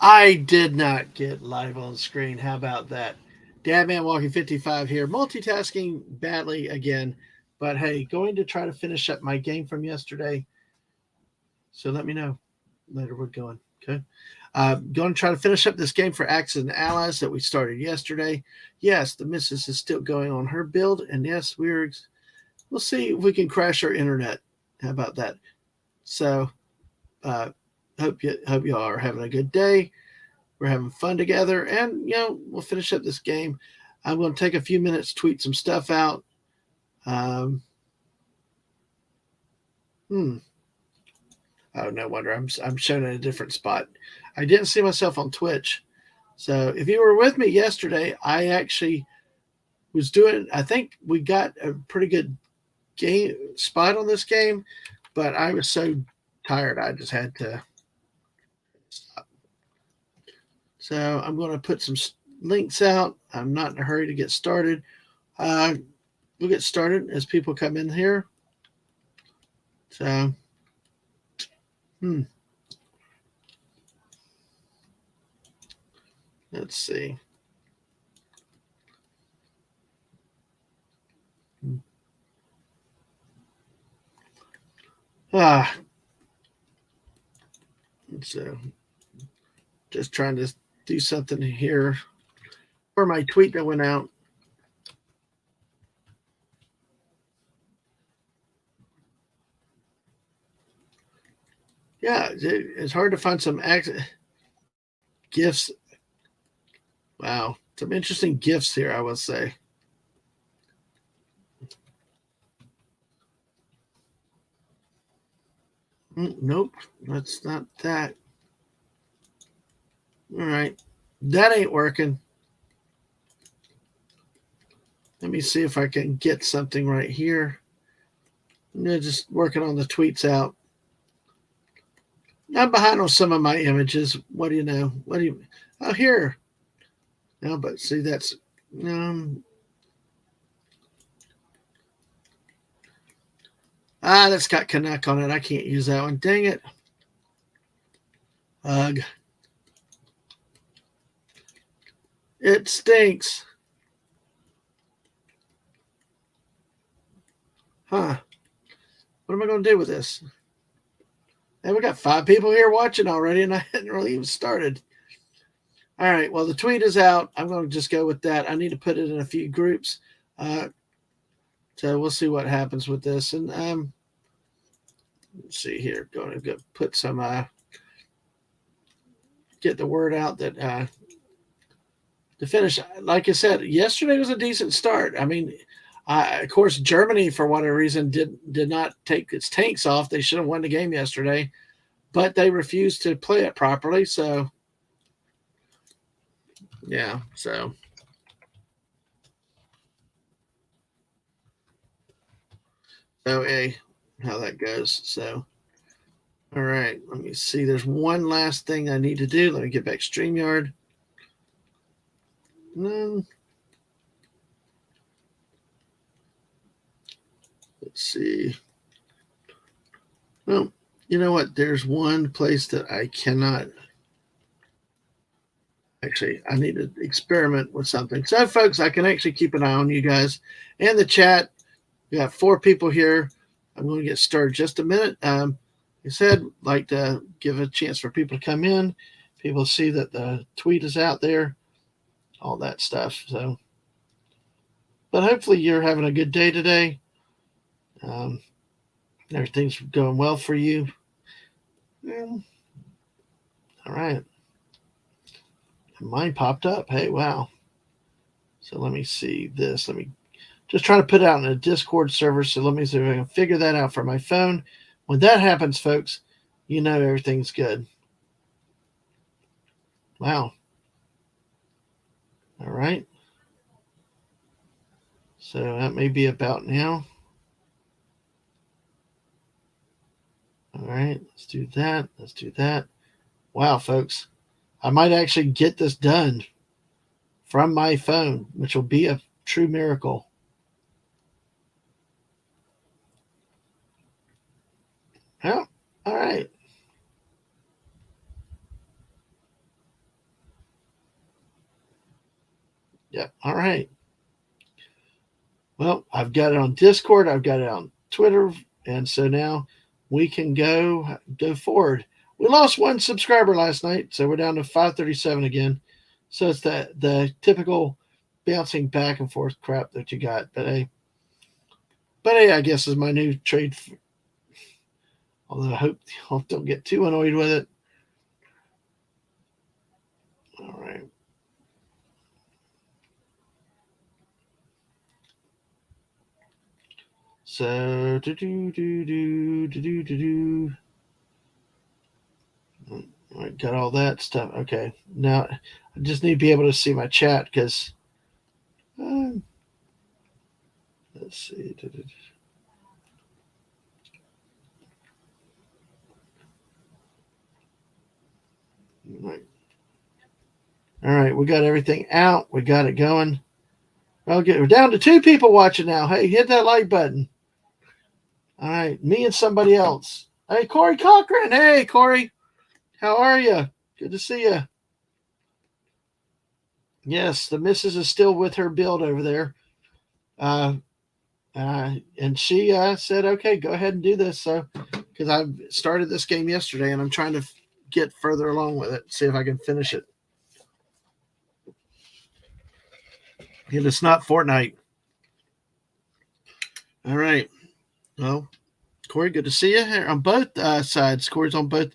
I did not get live on screen. How about that? Dadman Walking 55 here, multitasking badly again. But hey, going to try to finish up my game from yesterday. So let me know later we're going. Okay. Going to try to finish up this game for Axis and Allies that we started yesterday. Yes, the missus is still going on her build. And yes, we'll see if we can crash our internet. How about that? So uh, hope you all are having a good day. We're having fun together, and we'll finish up this game. I'm going to take a few minutes, tweet some stuff out. Um, hmm. Oh, no wonder I'm shown in a different spot. I didn't see myself on Twitch, so if you were with me yesterday, I actually was doing. I think we got a pretty good game spot on this game, but I was so tired I just had to stop. So I'm going to put some links out. I'm not in a hurry to get started. Uh, we'll get started as people come in here. So, hmm, let's see. Ah, so just trying to do something here for my tweet that went out. Yeah, it's hard to find some gifts. Wow, some interesting gifts here, I will say. Nope, that's not that. All right, that ain't working. Let me see if I can get something right here. I'm just working on the tweets out. I'm behind on some of my images. What do you know? What do you? Oh, here. No, but see, um. That's got Canuck on it. I can't use that one. Dang it. Ugh. It stinks. Huh. What am I going to do with this? And we got 5 people here watching already, and I hadn't really even started. All right. Well, the tweet is out. I'm going to just go with that. I need to put it in a few groups. Uh, so we'll see what happens with this. And let's see here. Going to go put some, get the word out that to finish. Like I said, yesterday was a decent start. I mean, of course, Germany for whatever reason did not take its tanks off. They should have won the game yesterday, but they refused to play it properly. So yeah, so a how that goes. So all right, let me see. There's one last thing I need to do. Let me get back StreamYard. No, let's see. Well, you know what? There's one place that I cannot actually. I need to experiment with something. So, folks, I can actually keep an eye on you guys and the chat. We have 4 people here. I'm going to get started just a minute. Like I said, like to give a chance for people to come in. People see that the tweet is out there, all that stuff. So, but hopefully you're having a good day today. Um, Everything's going well for you. Well, all right. Mine popped up. Hey, wow. So let me see this. Let me just try to put it out in a Discord server. So let me see if I can figure that out for my phone. When that happens, folks, you know everything's good. Wow. All right. So that may be about now. All right. Let's do that. Let's do that. Wow, folks. I might actually get this done from my phone, which will be a true miracle. Well, all right. Yep. All right. Well, I've got it on Discord. I've got it on Twitter, and so now we can go forward. We lost one subscriber last night, so we're down to 537 again. So it's the typical bouncing back and forth crap that you got. But hey, I guess is my new trade. Although I hope y'all don't get too annoyed with it. All right. So I got all that stuff. Okay. Now I just need to be able to see my chat because let's see. All right, we got everything out. We got it going. We're down to 2 people watching now. Hey, hit that like button. All right, me and somebody else. Hey, Corey Cochran. Hey, Corey. How are you? Good to see you. Yes, the missus is still with her build over there. And she said, okay, go ahead and do this. So, because I started this game yesterday and I'm trying to get further along with it, see if I can finish it. And it's not Fortnite. All right. Well, Corey, good to see you here on both sides. Corey's on both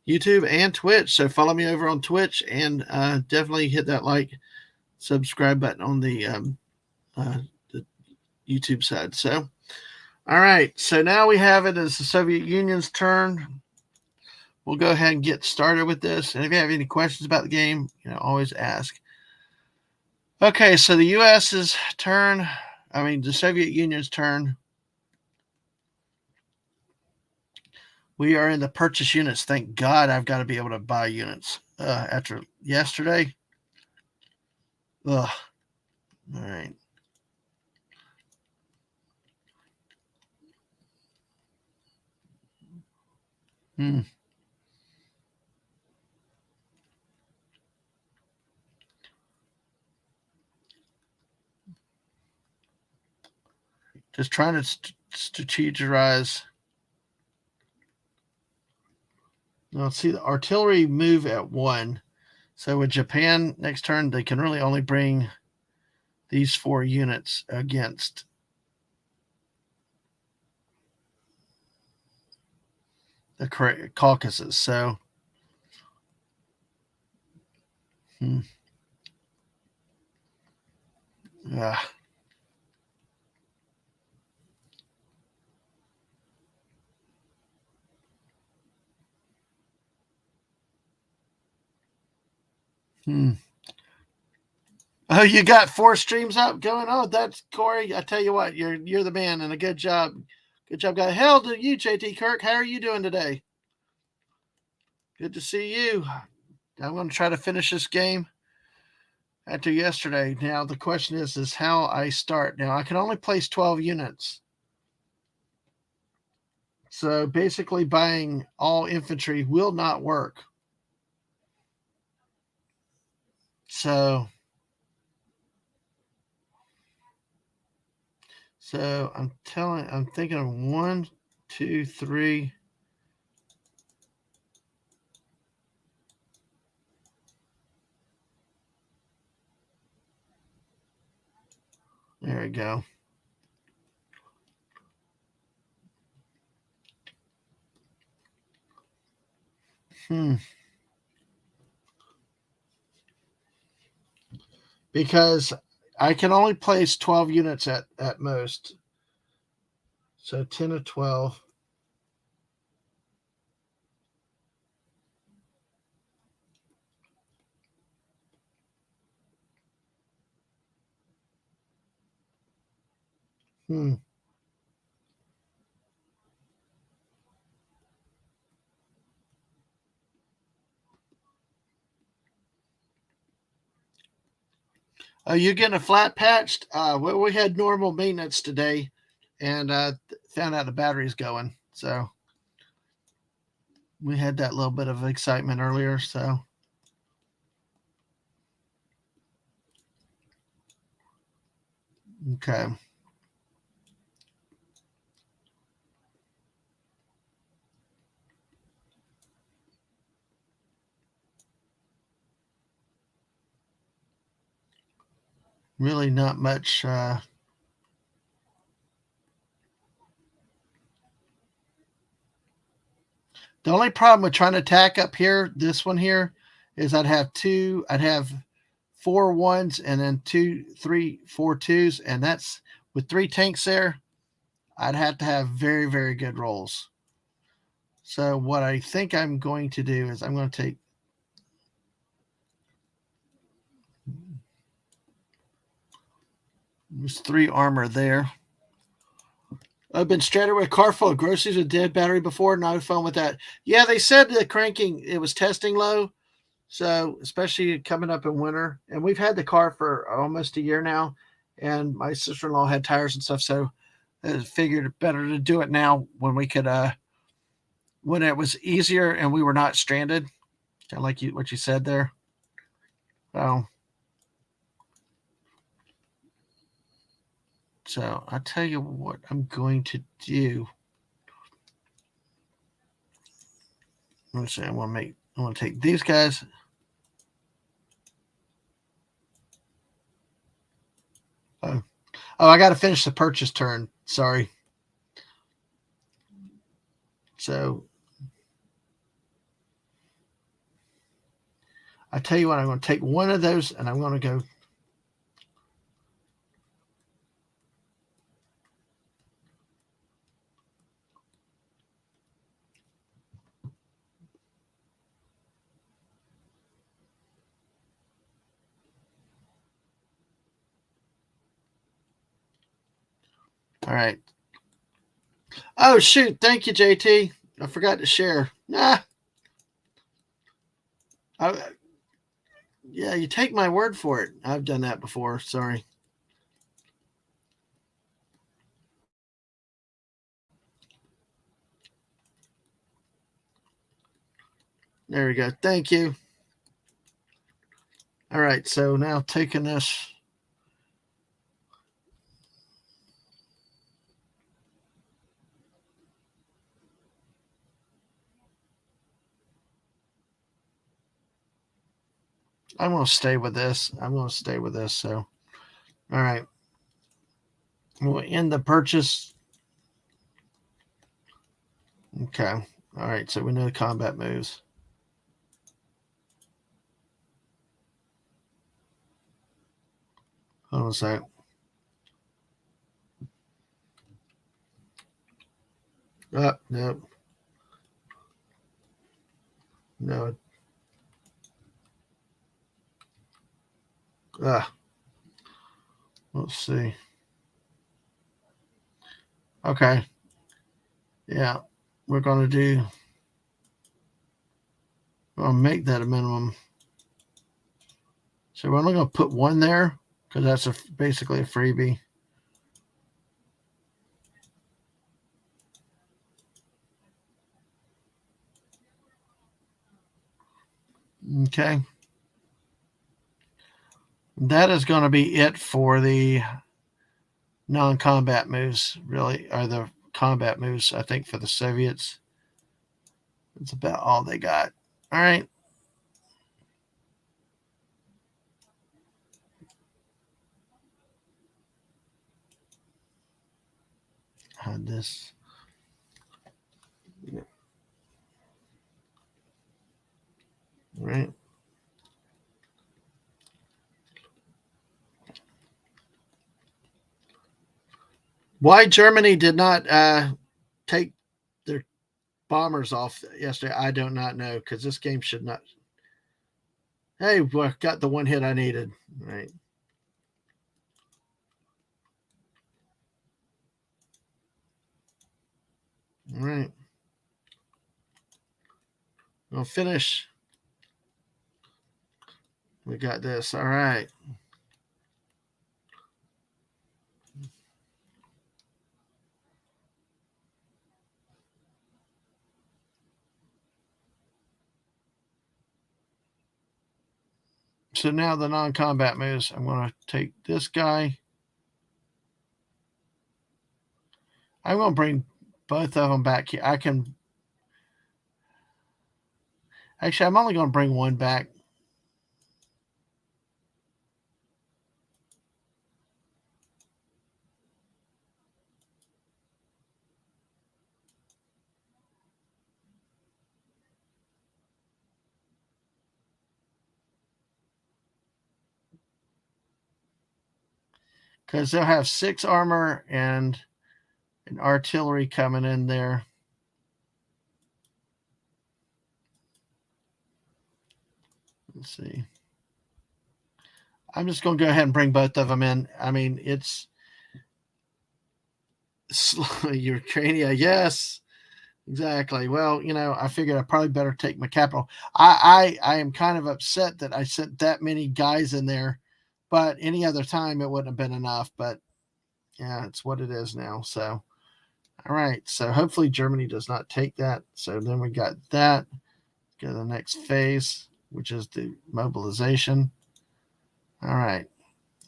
YouTube and Twitch. So follow me over on Twitch and definitely hit that like, subscribe button on the YouTube side. So, all right. So now we have it as the Soviet Union's turn. We'll go ahead and get started with this. And if you have any questions about the game, always ask. Okay, so the U.S.'s turn. The Soviet Union's turn. We are in the purchase units. Thank God I've got to be able to buy units after yesterday. Ugh. All right. Just trying to strategize. Now, let's see, the artillery move at 1. So with Japan next turn, they can really only bring these 4 units against the Caucasus. So, Oh, you got 4 streams up going? Oh, that's Corey. I tell you what, you're the man, and a good job. Good job, guy. Hell to you, JT Kirk. How are you doing today? Good to see you. I'm going to try to finish this game after yesterday. Now the question is how I start. Now I can only place 12 units. So basically buying all infantry will not work. So I'm thinking of 1, 2, 3. There we go. Because I can only place 12 units at most. So 10 or 12. Oh, you're getting a flat patched? Well, we had normal maintenance today and found out the battery's going. So we had that little bit of excitement earlier. So Okay. Really not much. The only problem with trying to attack up here, this one here, is I'd have four ones and then two, three, four twos, and that's with three tanks there. I'd have to have very, very good rolls. So what I think I'm going to do is I'm going to take there's three armor there. I've been stranded with a car full of groceries with dead battery before. Not fun with that. Yeah, they said the cranking it was testing low, so especially coming up in winter. And we've had the car for almost a year now, and my sister-in-law had tires and stuff, so I figured better to do it now when we could, when it was easier and we were not stranded. Kind of like you what you said there. Oh, so I'll tell you what I'm going to do. Let me see. I want to take these guys. Oh, I got to finish the purchase turn. Sorry. So I tell you what, I'm going to take one of those and I'm going to go. All right. Oh shoot! Thank you, JT. I forgot to share. Nah. I, yeah, you take my word for it. I've done that before. Sorry. There we go. Thank you. All right. So now taking this. I'm going to stay with this. I'm going to stay with this. So, all right. We'll end the purchase. Okay. All right. So we know the combat moves. Hold on a second. No. No. Let's see. Okay. Yeah. We're going to do. I'll make that a minimum. So we're only going to put one there because that's basically a freebie. Okay. That is going to be it for the non-combat moves, really, or the combat moves, I think, for the Soviets. That's about all they got. All right. Had this. All right. Why Germany did not take their bombers off yesterday, I do not know because this game should not. Hey, well, got the one hit I needed. All right. All right. We'll finish. We got this. All right. So now the non-combat moves. I'm going to take this guy. I'm going to bring both of them back here. I can actually. I'm only going to bring one back. Because they'll have 6 armor and an artillery coming in there. Let's see. I'm just going to go ahead and bring both of them in. I mean, it's Ukraine. Yes, exactly. Well, I figured I probably better take my capital. I am kind of upset that I sent that many guys in there, but any other time it wouldn't have been enough. But yeah, it's what it is now. So, all right. So hopefully Germany does not take that. So then we got that. Go to the next phase, which is the mobilization. All right.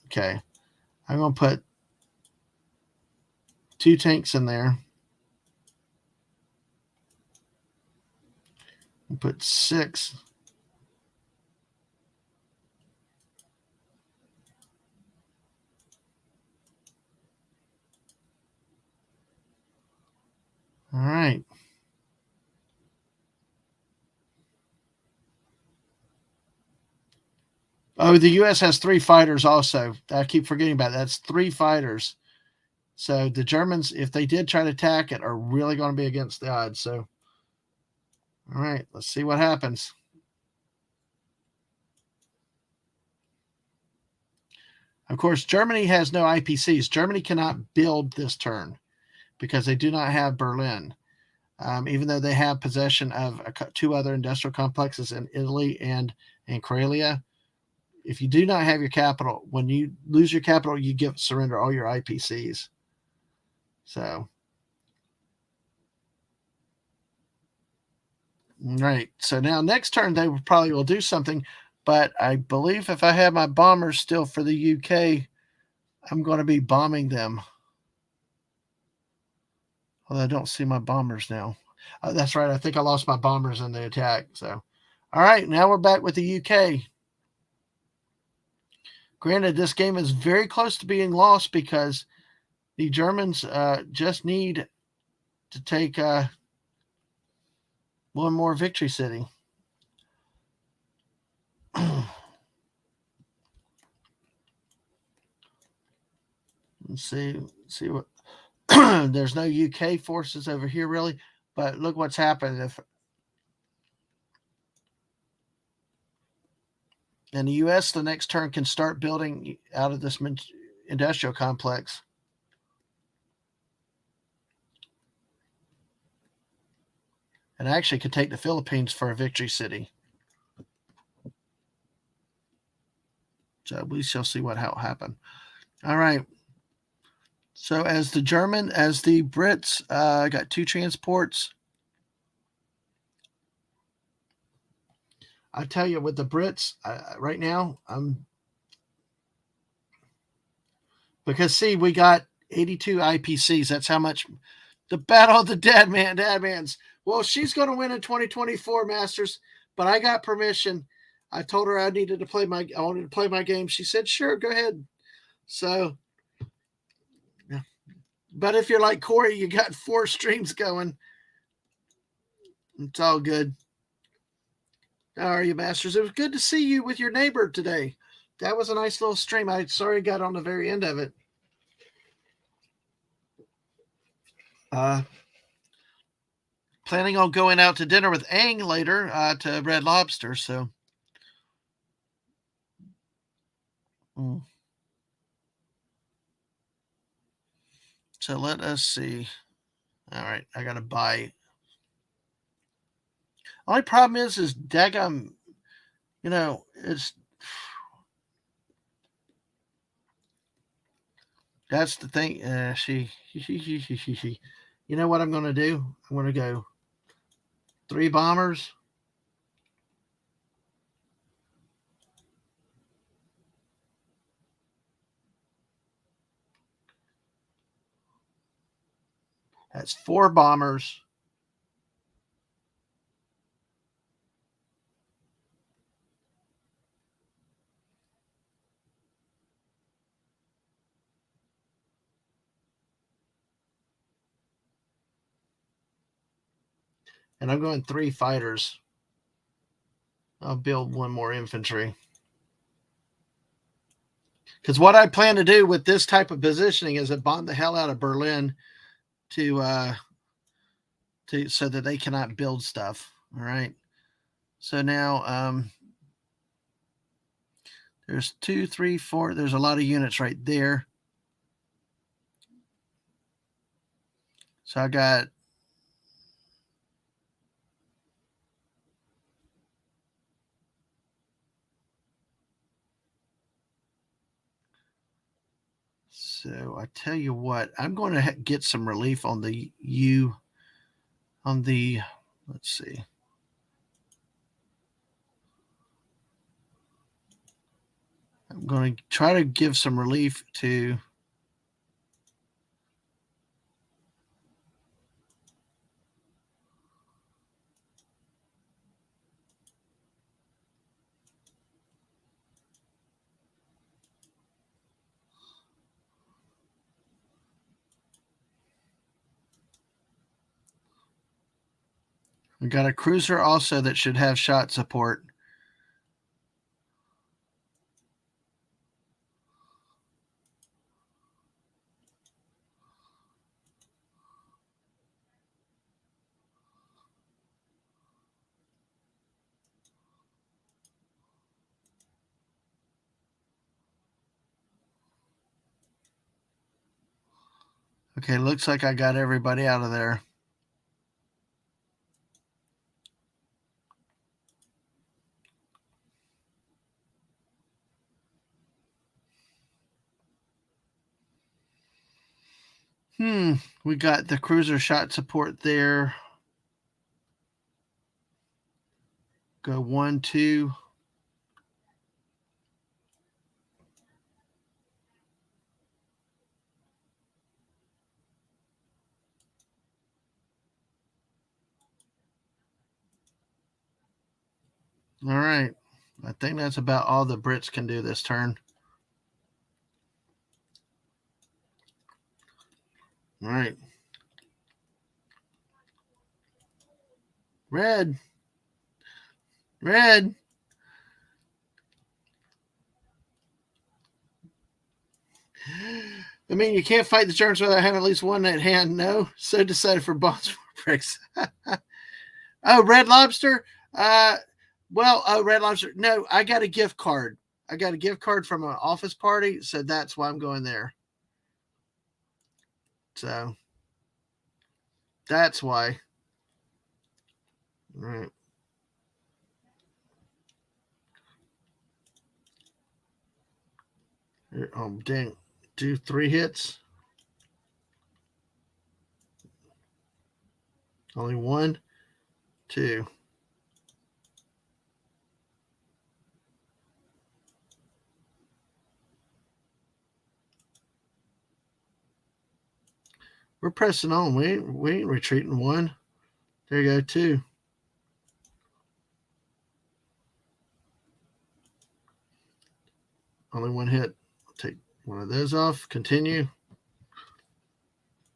Okay. I'm going to put 2 tanks in there. We'll put 6. All right. Oh, the U.S. has 3 fighters also. I keep forgetting about that. That's 3 fighters. So the Germans, if they did try to attack it, are really going to be against the odds. So, all right, let's see what happens. Of course, Germany has no IPCs. Germany cannot build this turn because they do not have Berlin. Even though they have possession of 2 other industrial complexes in Italy and in Karelia. If you do not have your capital, when you lose your capital, you surrender all your IPCs. So, right. So now next turn they probably will do something, but I believe if I have my bombers still for the UK, I'm going to be bombing them. Although I don't see my bombers now. That's right. I think I lost my bombers in the attack. So, all right. Now we're back with the UK. Granted, this game is very close to being lost because the Germans just need to take one more victory city. Let's see what. There's no UK forces over here really, but look what's happened. If in the U.S. the next turn can start building out of this industrial complex. And actually could take the Philippines for a victory city. So we shall see what will happen. All right. So as the Brits got 2 transports. I tell you, with the Brits right now, because see, we got 82 IPCs. That's how much the battle of the Dadmans. Well, she's going to win in 2024 Masters, but I got permission. I told her I wanted to play my game. She said, "Sure, go ahead." So, yeah. But if you're like Corey, you got 4 streams going. It's all good. How are you, Masters? It was good to see you with your neighbor today. That was a nice little stream. I sorry I got on the very end of it. Planning on going out to dinner with Ang later to Red Lobster. So, so let us see. All right, I gotta buy. Only problem is daggum. It's that's the thing. You know what I'm gonna do? I'm gonna go 3 bombers. That's 4 bombers. And I'm going 3 fighters. I'll build 1 more infantry. Because what I plan to do with this type of positioning is to bomb the hell out of Berlin to so that they cannot build stuff. All right. So now there's 2, 3, 4. There's a lot of units right there. So I got So I tell you what, I'm going to get some relief on the let's see. I'm going to try to give some relief to we got a cruiser also that should have shot support. Okay, looks like I got everybody out of there. We got the cruiser shot support there. Go 1, 2. All right. I think that's about all the Brits can do this turn. All right. Red. Red. I mean, you can't fight the Germans without having at least one at hand. No, so decided for bonds for bricks. Oh, Red Lobster. Red Lobster. No, I got a gift card. I got a gift card from an office party, so that's why I'm going there. So that's why. All right. Oh, dang. Do 3 hits. Only 1, 2. We're pressing on. We ain't retreating. 1. There you go. 2. Only 1 hit. I'll take one of those off. Continue.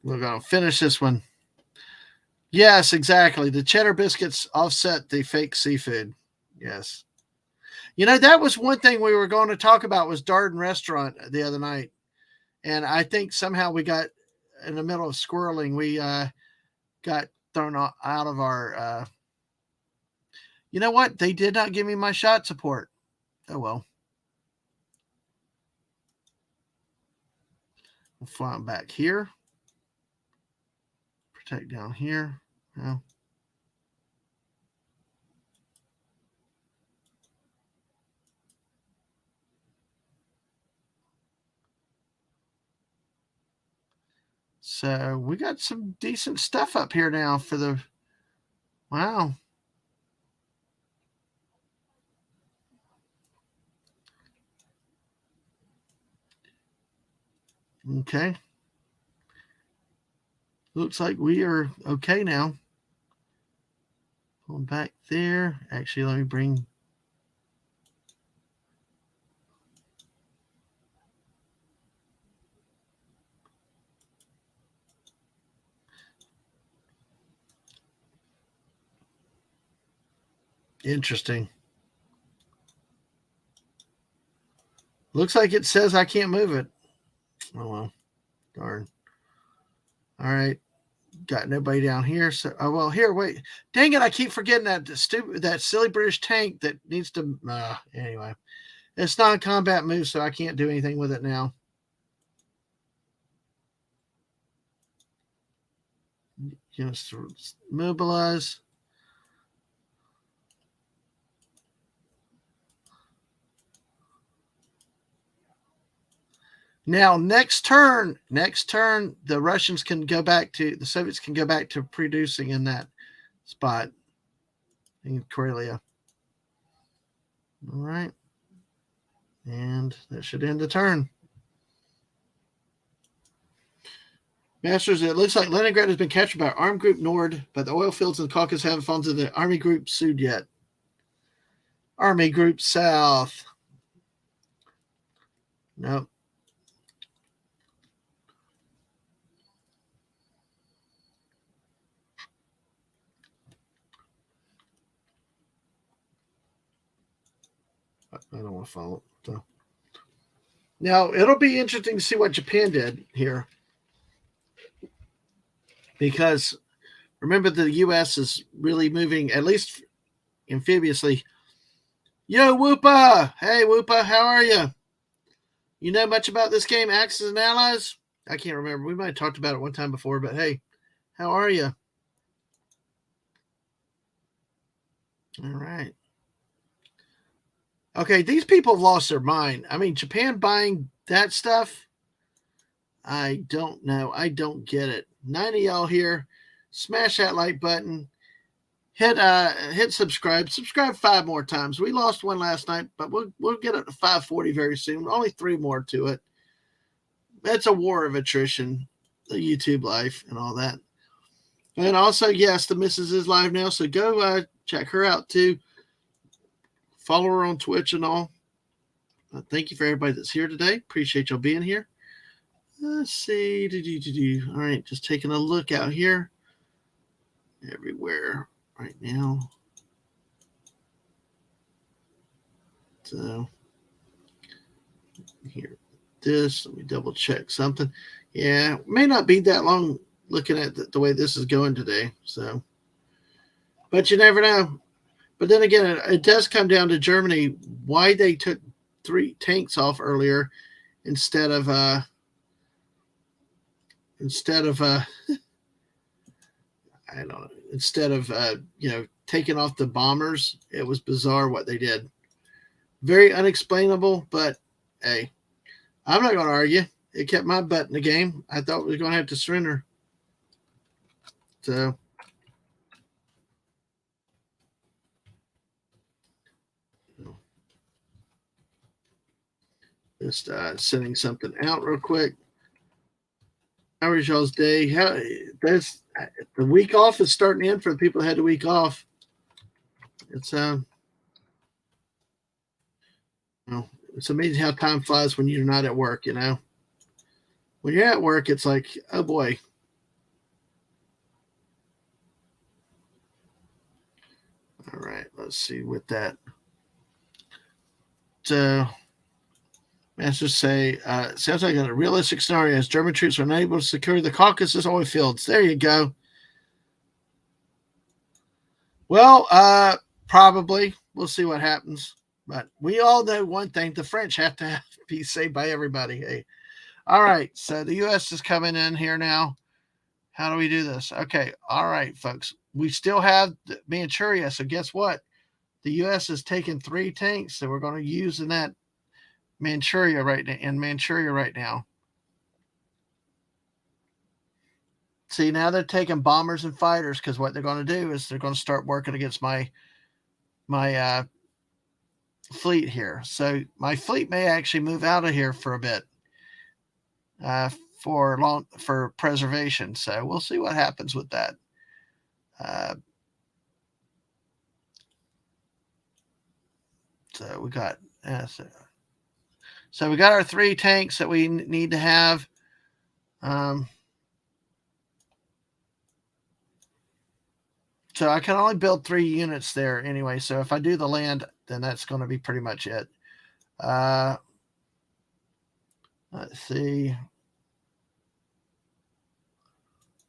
We're going to finish this one. Yes, exactly. The cheddar biscuits offset the fake seafood. Yes. You know, that was one thing we were going to talk about was Darden Restaurant the other night. And I think somehow we got in the middle of squirreling. We got thrown out of our you know what? They did not give me my shot support. Oh, well. We'll fly them back here. Protect down here. No. So we got some decent stuff up here now for the. Wow. Okay. Looks like we are okay now. Pull back there. Actually, let me bring. Interesting. Looks like it says I can't move it. Oh well, darn. All right, got nobody down here. So, oh well, here. Wait, dang it! I keep forgetting that silly British tank that needs to. Anyway, it's not a combat move, so I can't do anything with it now. Just mobilize. Now, next turn, the Russians can go back to the Soviets can go back to producing in that spot in Karelia. All right, and that should end the turn. Masters, it looks like Leningrad has been captured by Armed Group Nord, but the oil fields in the Caucasus haven't fallen to the Army Group Sud yet. Army Group South. Nope. I don't want to follow it. So. Now, it'll be interesting to see what Japan did here. Because remember, the U.S. is really moving, at least amphibiously. Yo, Whoopa! Hey, Whoopa, how are you? You know much about this game, Axis and Allies? I can't remember. We might have talked about it one time before, but hey, how are you? All right. Okay, these people have lost their mind. I mean, Japan buying that stuff, I don't know. I don't get it. 90 y'all here. Smash that like button. Hit subscribe. Subscribe 5 more times. We lost one last night, but we'll get up to 540 very soon. Only 3 more to it. It's a war of attrition, the YouTube life and all that. And also, yes, the missus is live now, so go check her out too. Follow her on Twitch and all. Thank you for everybody that's here today. Appreciate y'all being here. Let's see. All right, just taking a look out here. Everywhere right now. So here, this. Let me double check something. Yeah, may not be that long looking at the way this is going today. So, but you never know. But then again, it does come down to Germany, why they took 3 tanks off earlier instead of I don't know, instead of taking off the bombers. It was bizarre what they did. Very unexplainable, but hey, I'm not going to argue. It kept my butt in the game. I thought we were going to have to surrender. So just sending something out real quick. How was y'all's day? There's the week off is starting to end for the people that had the week off. It's it's amazing how time flies when you're not at work. When you're at work, it's like, oh boy. All right, let's see with that. So, masters say, sounds like a realistic scenario as German troops are unable to secure the Caucasus oil fields. There you go. Well, probably. We'll see what happens. But we all know one thing. The French have to be saved by everybody. Hey. All right, so the U.S. is coming in here now. How do we do this? Okay, all right, folks. We still have Manchuria, so guess what? The U.S. has taken 3 tanks that we're going to use in that Manchuria right now. See, now they're taking bombers and fighters because what they're going to do is they're going to start working against my fleet here. So my fleet may actually move out of here for a bit. for preservation. So we'll see what happens with that. So we got so we got our 3 tanks that we need to have. So I can only build 3 units there anyway. So if I do the land, then that's going to be pretty much it. Let's see.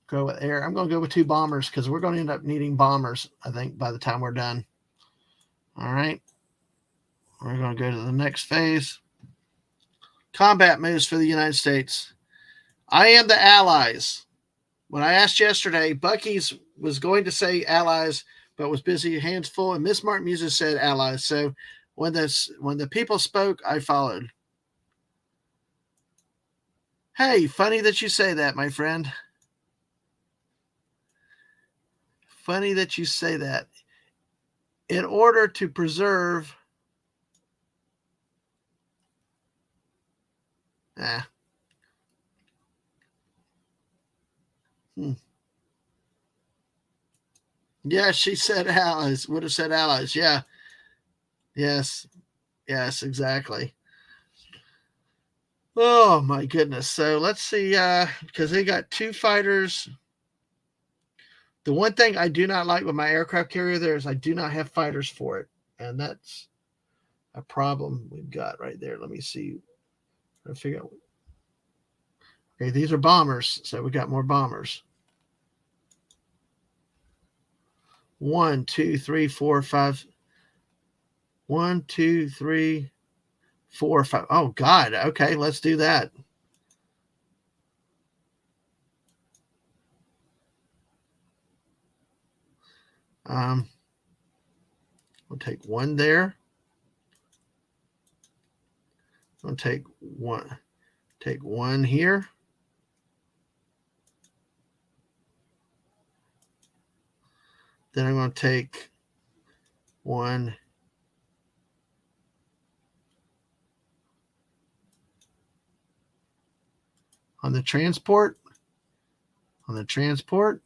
Go with air. I'm going to go with 2 bombers because we're going to end up needing bombers, I think, by the time we're done. All right. We're going to go to the next phase. Combat moves for the United States. I am the allies. When I asked yesterday, Bucky's was going to say allies, but was busy, hands full, and Miss Martin Muses said allies. So when the people spoke, I followed. Hey, funny that you say that, my friend. Funny that you say that. In order to preserve Yeah, she said allies. Would have said allies. Yeah. Yes. Yes, exactly. Oh my goodness. So let's see, because they got 2 fighters. The one thing I do not like with my aircraft carrier there is I do not have fighters for it. And that's a problem we've got right there. Let me see. I'll figure out. Okay, these are bombers. So we got more bombers. 1, 2, 3, 4, 5. 1, 2, 3, 4, 5. Oh God. Okay, let's do that. We'll take 1 there. I'll take 1. Take 1 here. Then I'm going to take 1 on the transport. On the transport.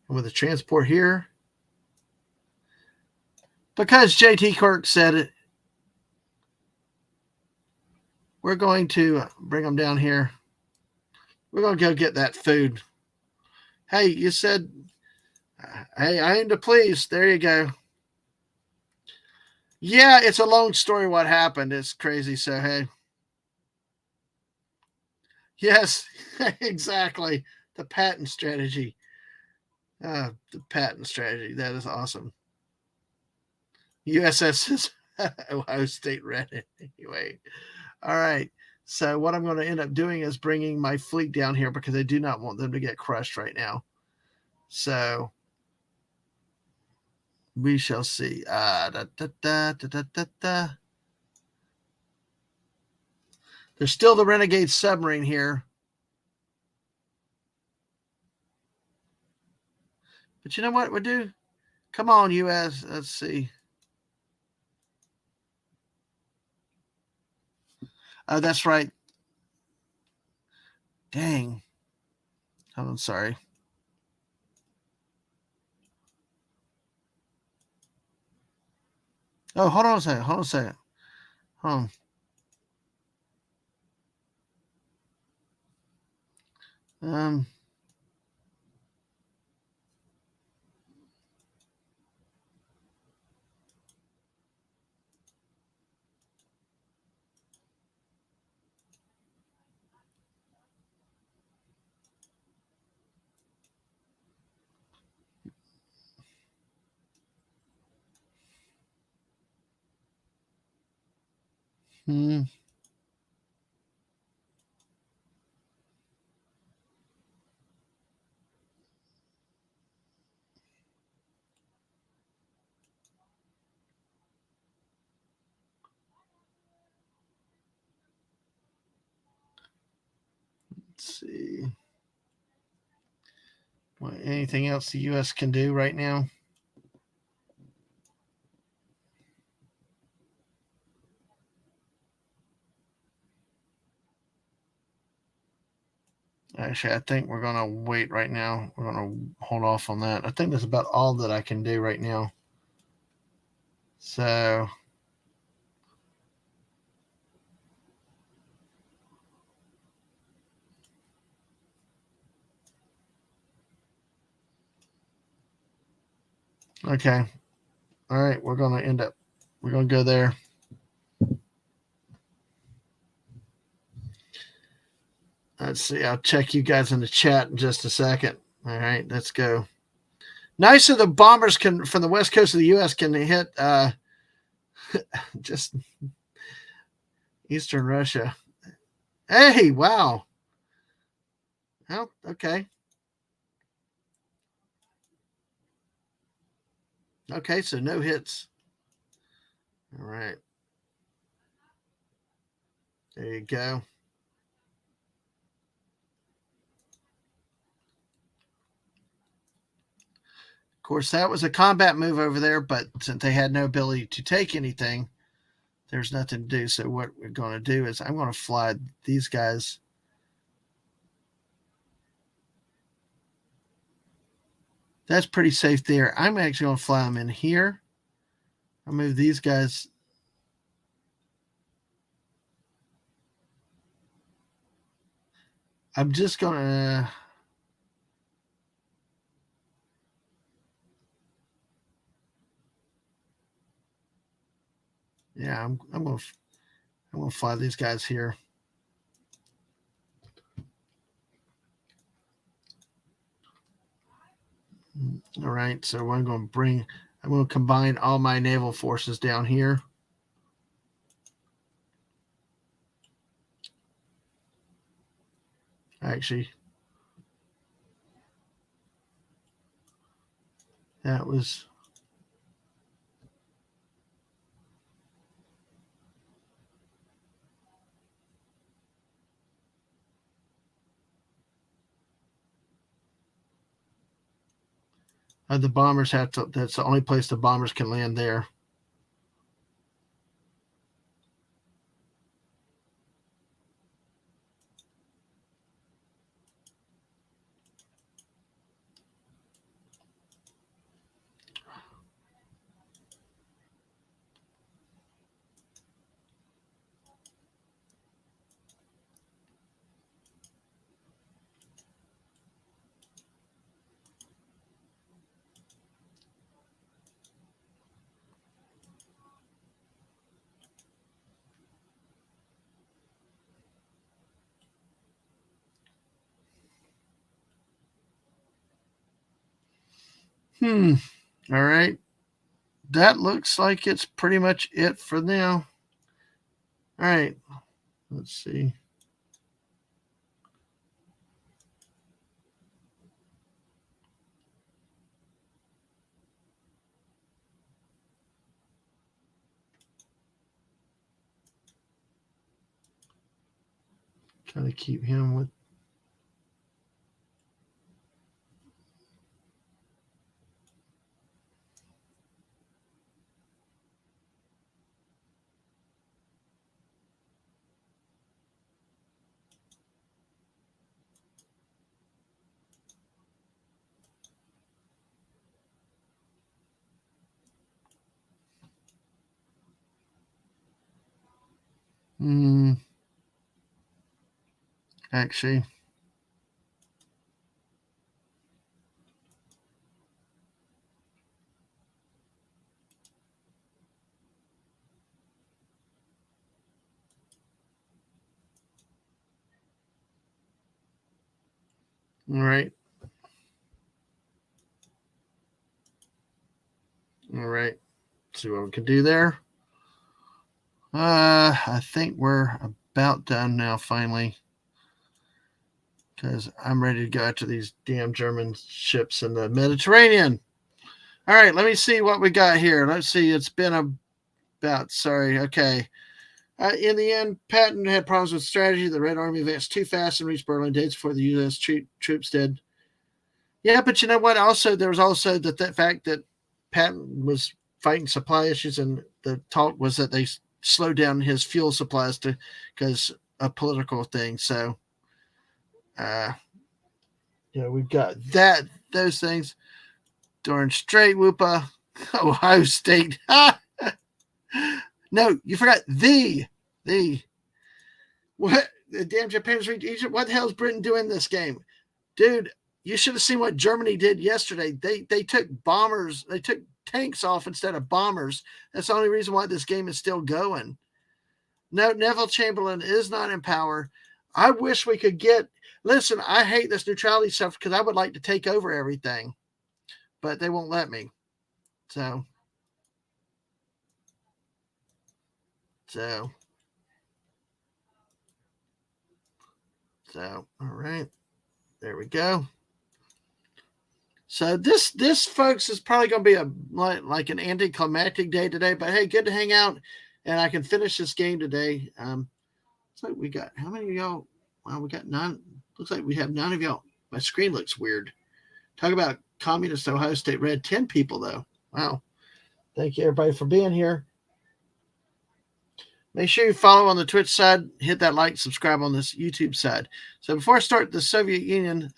And with the transport here. Because JT Kirk said it, we're going to bring them down here. We're going to go get that food. Hey, you said, hey, I aim to please. There you go. Yeah, it's a long story what happened. It's crazy. So, hey. Yes, exactly. The patent strategy. The patent strategy. That is awesome. USS is Ohio State Reddit. Anyway. All right. So what I'm going to end up doing is bringing my fleet down here because I do not want them to get crushed right now. So we shall see. There's still the Renegade submarine here. But you know what we'll do? Come on, U.S. Let's see. Oh, that's right. Dang. Oh, I'm sorry. Oh, hold on a second. Hold on a second. Hold on. Let's see. What, anything else the U.S. can do right now? Actually, I think we're going to wait right now. We're going to hold off on that. I think that's about all that I can do right now. So, okay. All right. We're going to go there. Let's see. I'll check you guys in the chat in just a second. All right. Let's go. Nice that the bombers can, from the west coast of the U.S., can hit just eastern Russia. Hey, wow. Well, okay. Okay, so no hits. All right. There you go. Of course, that was a combat move over there, but since they had no ability to take anything, there's nothing to do. So what we're going to do is I'm going to fly these guys. That's pretty safe there. I'm actually going to fly them in here. I'll move these guys. I'm just going to... Yeah, I'm going to fly these guys here. All right, so I'm going to combine all my naval forces down here. Actually, that was... the bombers have to, that's the only place the bombers can land there. All right. That looks like it's pretty much it for now. All right. Let's see. Trying to keep him with... Actually, all right. All right. See what we can do there. I think we're about done now, finally, because I'm ready to go after these damn German ships in the Mediterranean. All right, let me see what we got here. Let's see. It's been about... Sorry. Okay. In the end, Patton had problems with strategy. The Red Army advanced too fast and reached Berlin days before the U.S. troops did. Yeah, but you know what? Also, there was also the fact that Patton was fighting supply issues, and the talk was that they slowed down his fuel supplies because a political thing. So Uh, we've got those things. During straight whoopa, Ohio State. No, you forgot the what the damn Japan's reached Egypt. What the hell is Britain doing this game, dude? You should have seen what Germany did yesterday. They took bombers, they took tanks off instead of bombers. That's the only reason why this game is still going. No, Neville Chamberlain is not in power. I wish we could get. Listen, I hate this neutrality stuff because I would like to take over everything, but they won't let me. So all right, there we go. So this folks is probably going to be a like an anticlimactic day today, but hey, good to hang out, and I can finish this game today. So we got how many of y'all? Wow, we got none. Looks like we have none of y'all. My screen looks weird. Talk about communist Ohio State Red. 10 people though. Wow. Thank you everybody for being here. Make sure you follow on the Twitch side, hit that like, subscribe on this YouTube side. So before I start, the Soviet Union,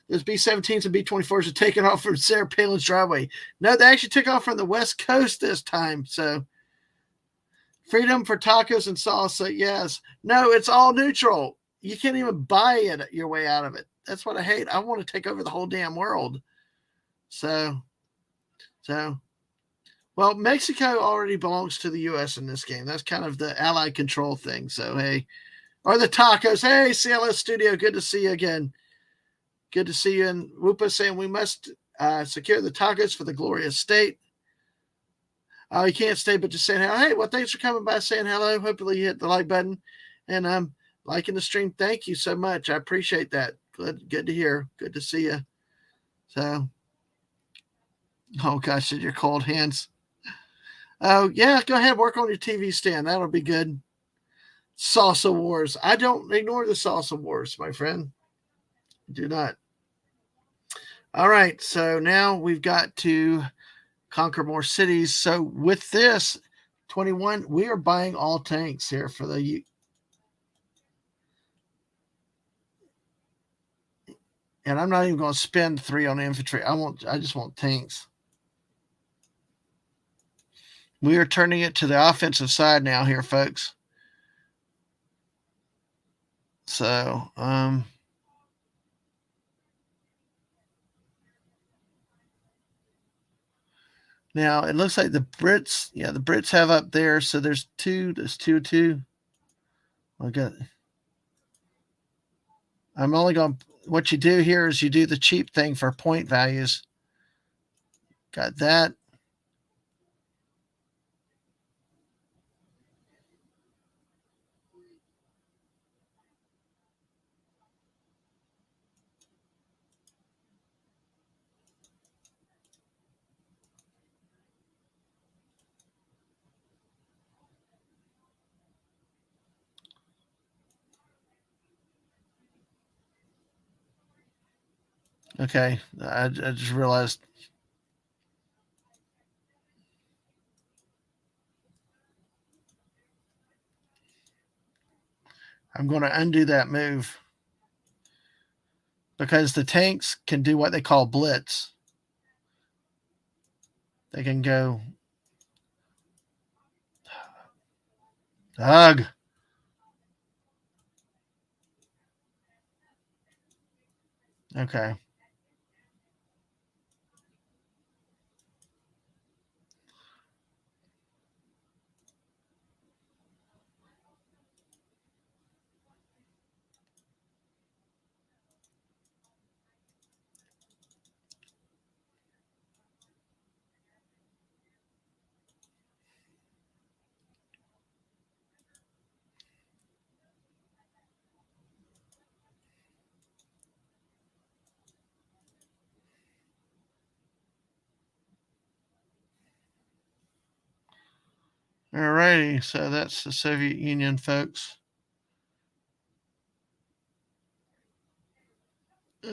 those B-17s and B-24s are taking off from Sarah Palin's driveway. No, they actually took off from the West Coast this time. So freedom for tacos and salsa, yes. No, it's all neutral. You can't even buy it your way out of it. That's what I hate. I want to take over the whole damn world. So well, Mexico already belongs to the U.S. in this game. That's kind of the allied control thing. So, hey, or the tacos. Hey, CLS Studio, good to see you again. Good to see you. And Whoopa saying we must secure the tacos for the glorious state. Oh, you can't stay, but just saying hello. Hey, well, thanks for coming by, saying hello. Hopefully you hit the like button. And liking the stream. Thank you so much. I appreciate that. Good to hear. Good to see you. So, oh, gosh, your cold hands. Oh, yeah, go ahead. Work on your TV stand. That'll be good. Salsa Wars. I don't ignore the Salsa Wars, my friend. Do not. All right. So now we've got to conquer more cities. So with this 21, we are buying all tanks here for the. And I'm not even going to spend 3 on infantry. I just want tanks. We are turning it to the offensive side now here, folks. So, now it looks like the Brits have up there. So there's 2. Okay. I'm only going to, what you do here is you do the cheap thing for point values. Got that. Okay, I just realized. I'm going to undo that move because the tanks can do what they call blitz. They can go. Ugh. Okay. All righty. So that's the Soviet Union, folks. I'm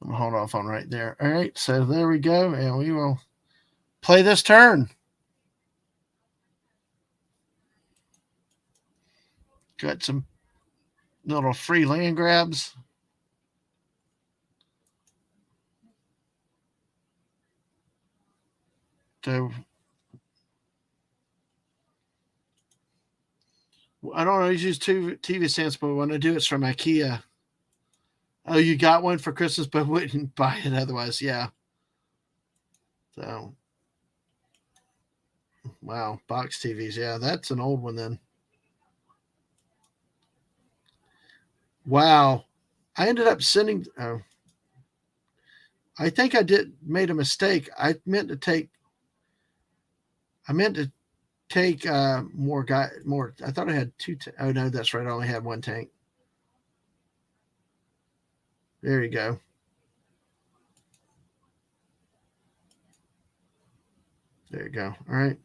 going to hold off on right there. All right. So there we go. And we will play this turn. Got some little free land grabs. So I don't always use two TV stands, but when I do, it's from IKEA. Oh, you got one for Christmas, but wouldn't buy it otherwise. Yeah. So, wow, box TVs. Yeah, that's an old one then. Wow, I ended up sending. Oh, I think I made a mistake. I meant to take more. I thought I had two. Oh no, that's right. I only had one tank. There you go. There you go. All right.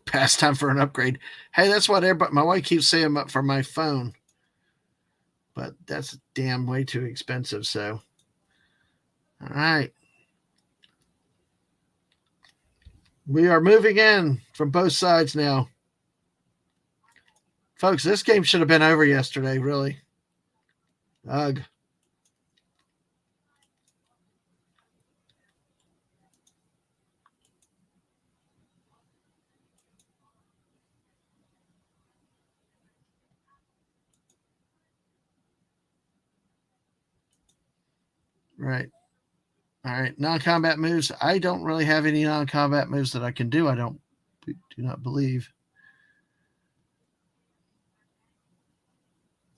Past time for an upgrade. Hey, that's what everybody. My wife keeps saying for my phone, but that's damn way too expensive. So, all right. We are moving in from both sides now. Folks, this game should have been over yesterday, really. Ugh. Right. All right. Non-combat moves. I don't really have any non-combat moves that I can do. I do not believe.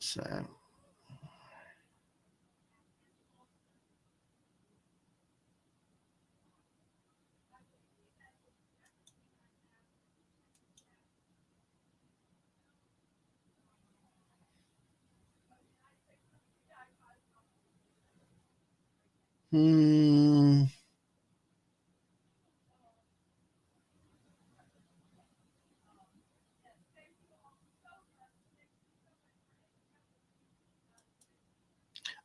So. Hmm.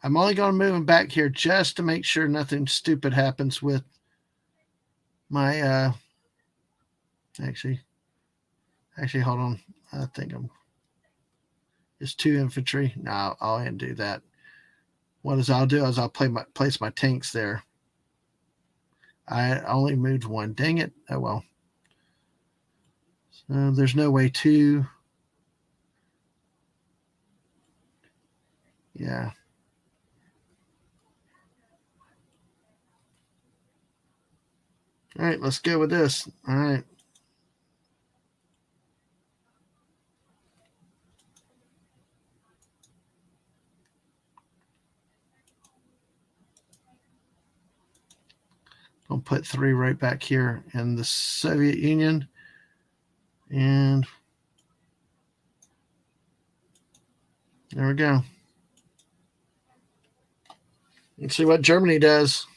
I'm only going to move him back here just to make sure nothing stupid happens with my actually hold on. I think I'm it's 2 infantry. No, I'll undo that. What I'll do is I'll place my tanks there. I only moved one. Dang it. Oh well. So there's no way to. Yeah. All right, let's go with this. All right. I'll put 3 right back here in the Soviet Union. And there we go. Let's see what Germany does.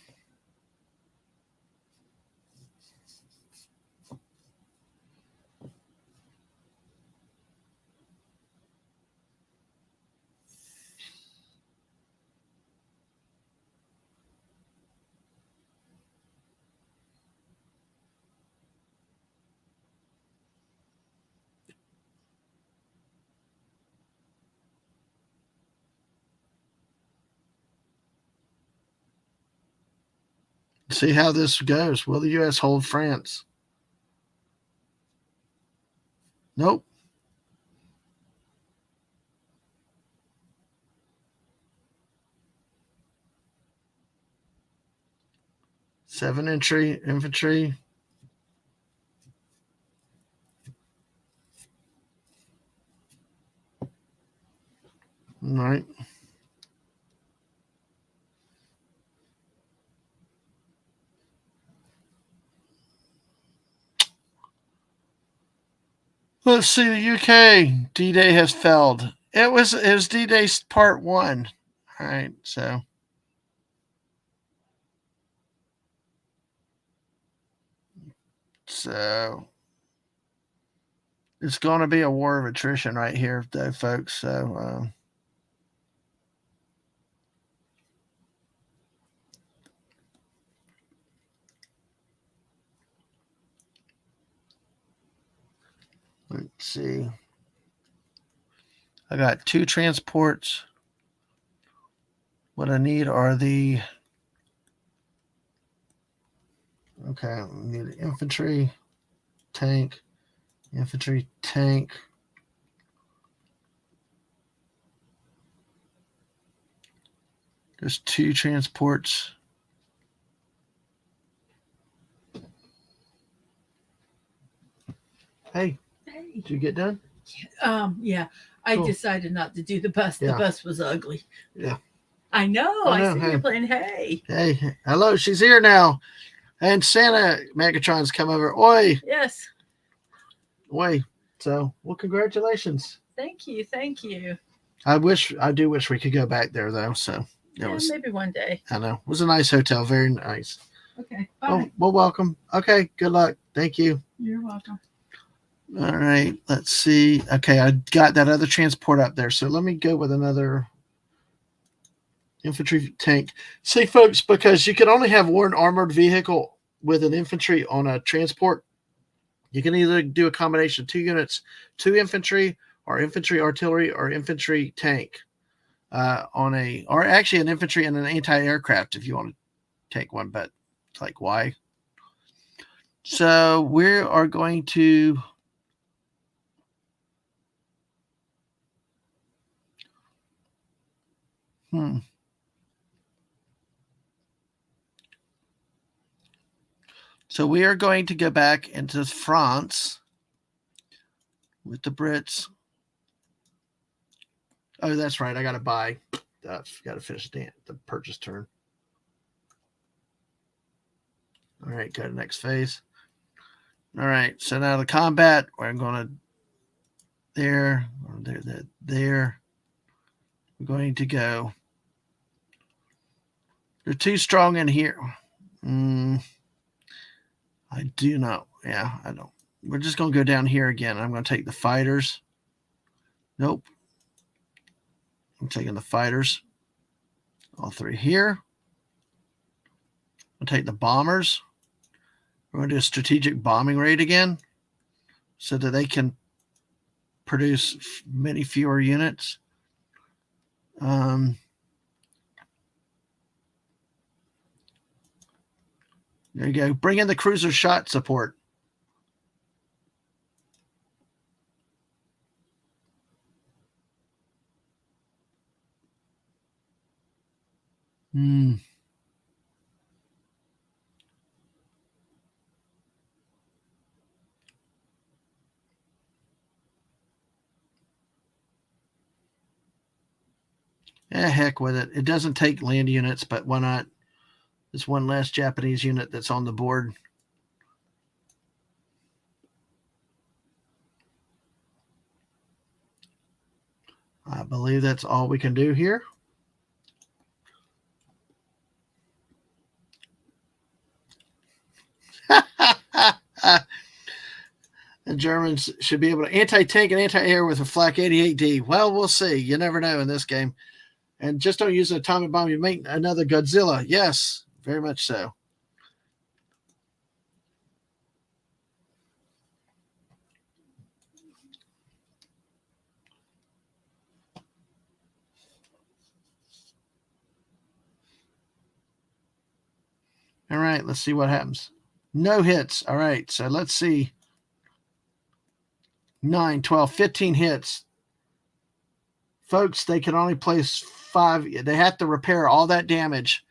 See how this goes. Will the U.S. hold France? Nope. 7 infantry. All right. Let's see. The UK D-Day has failed. It was D-Day part 1. All right. So it's going to be a war of attrition right here, though, folks. So. Let's see. I got 2 transports. What I need are the... Okay, I need infantry, tank, infantry, tank. There's 2 transports. Hey, did you get done? Yeah. I Cool. decided not to do the bus. Yeah. The bus was ugly. Yeah. I know. I know, see hey. you playing Hey. Hey, hello, she's here now. And Santa Megatron's come over. Oi, Yes. oi. So, well, congratulations. Thank you. Thank you. I do wish we could go back there though. So it was, maybe one day. I know, it was a nice hotel, very nice. Okay. Bye. Oh, well, welcome. Okay, good luck. Thank you. You're welcome. All right, let's see. Okay, I got that other transport up there. So let me go with another infantry tank. See, folks, because you can only have one armored vehicle with an infantry on a transport, you can either do a combination of 2 units, 2 infantry, or infantry artillery, or infantry tank or actually an infantry and an anti-aircraft if you want to take one, but it's like, why? So we are going to So we are going to go back into France with the Brits. Oh, that's right. I got to buy. I've got to finish the purchase turn. All right, go to next phase. All right, so now the combat, we're going to there. We're going to go. They're too strong in here. I do not. Yeah, I don't. We're just going to go down here again. I'm going to take the fighters. Nope. I'm taking the fighters. All 3 here. I'll take the bombers. We're going to do a strategic bombing raid again so that they can produce many fewer units. There you go. Bring in the cruiser shot support. Heck with it. It doesn't take land units, but why not? There's one last Japanese unit that's on the board. I believe that's all we can do here. The Germans should be able to anti-tank and anti-air with a flak 88D. Well, we'll see. You never know in this game. And just don't use an atomic bomb. You make another Godzilla. Yes, very much so. All right, let's see what happens. No hits. All right, so let's see. 9, 12, 15 hits. Folks, they can only place 5. They have to repair all that damage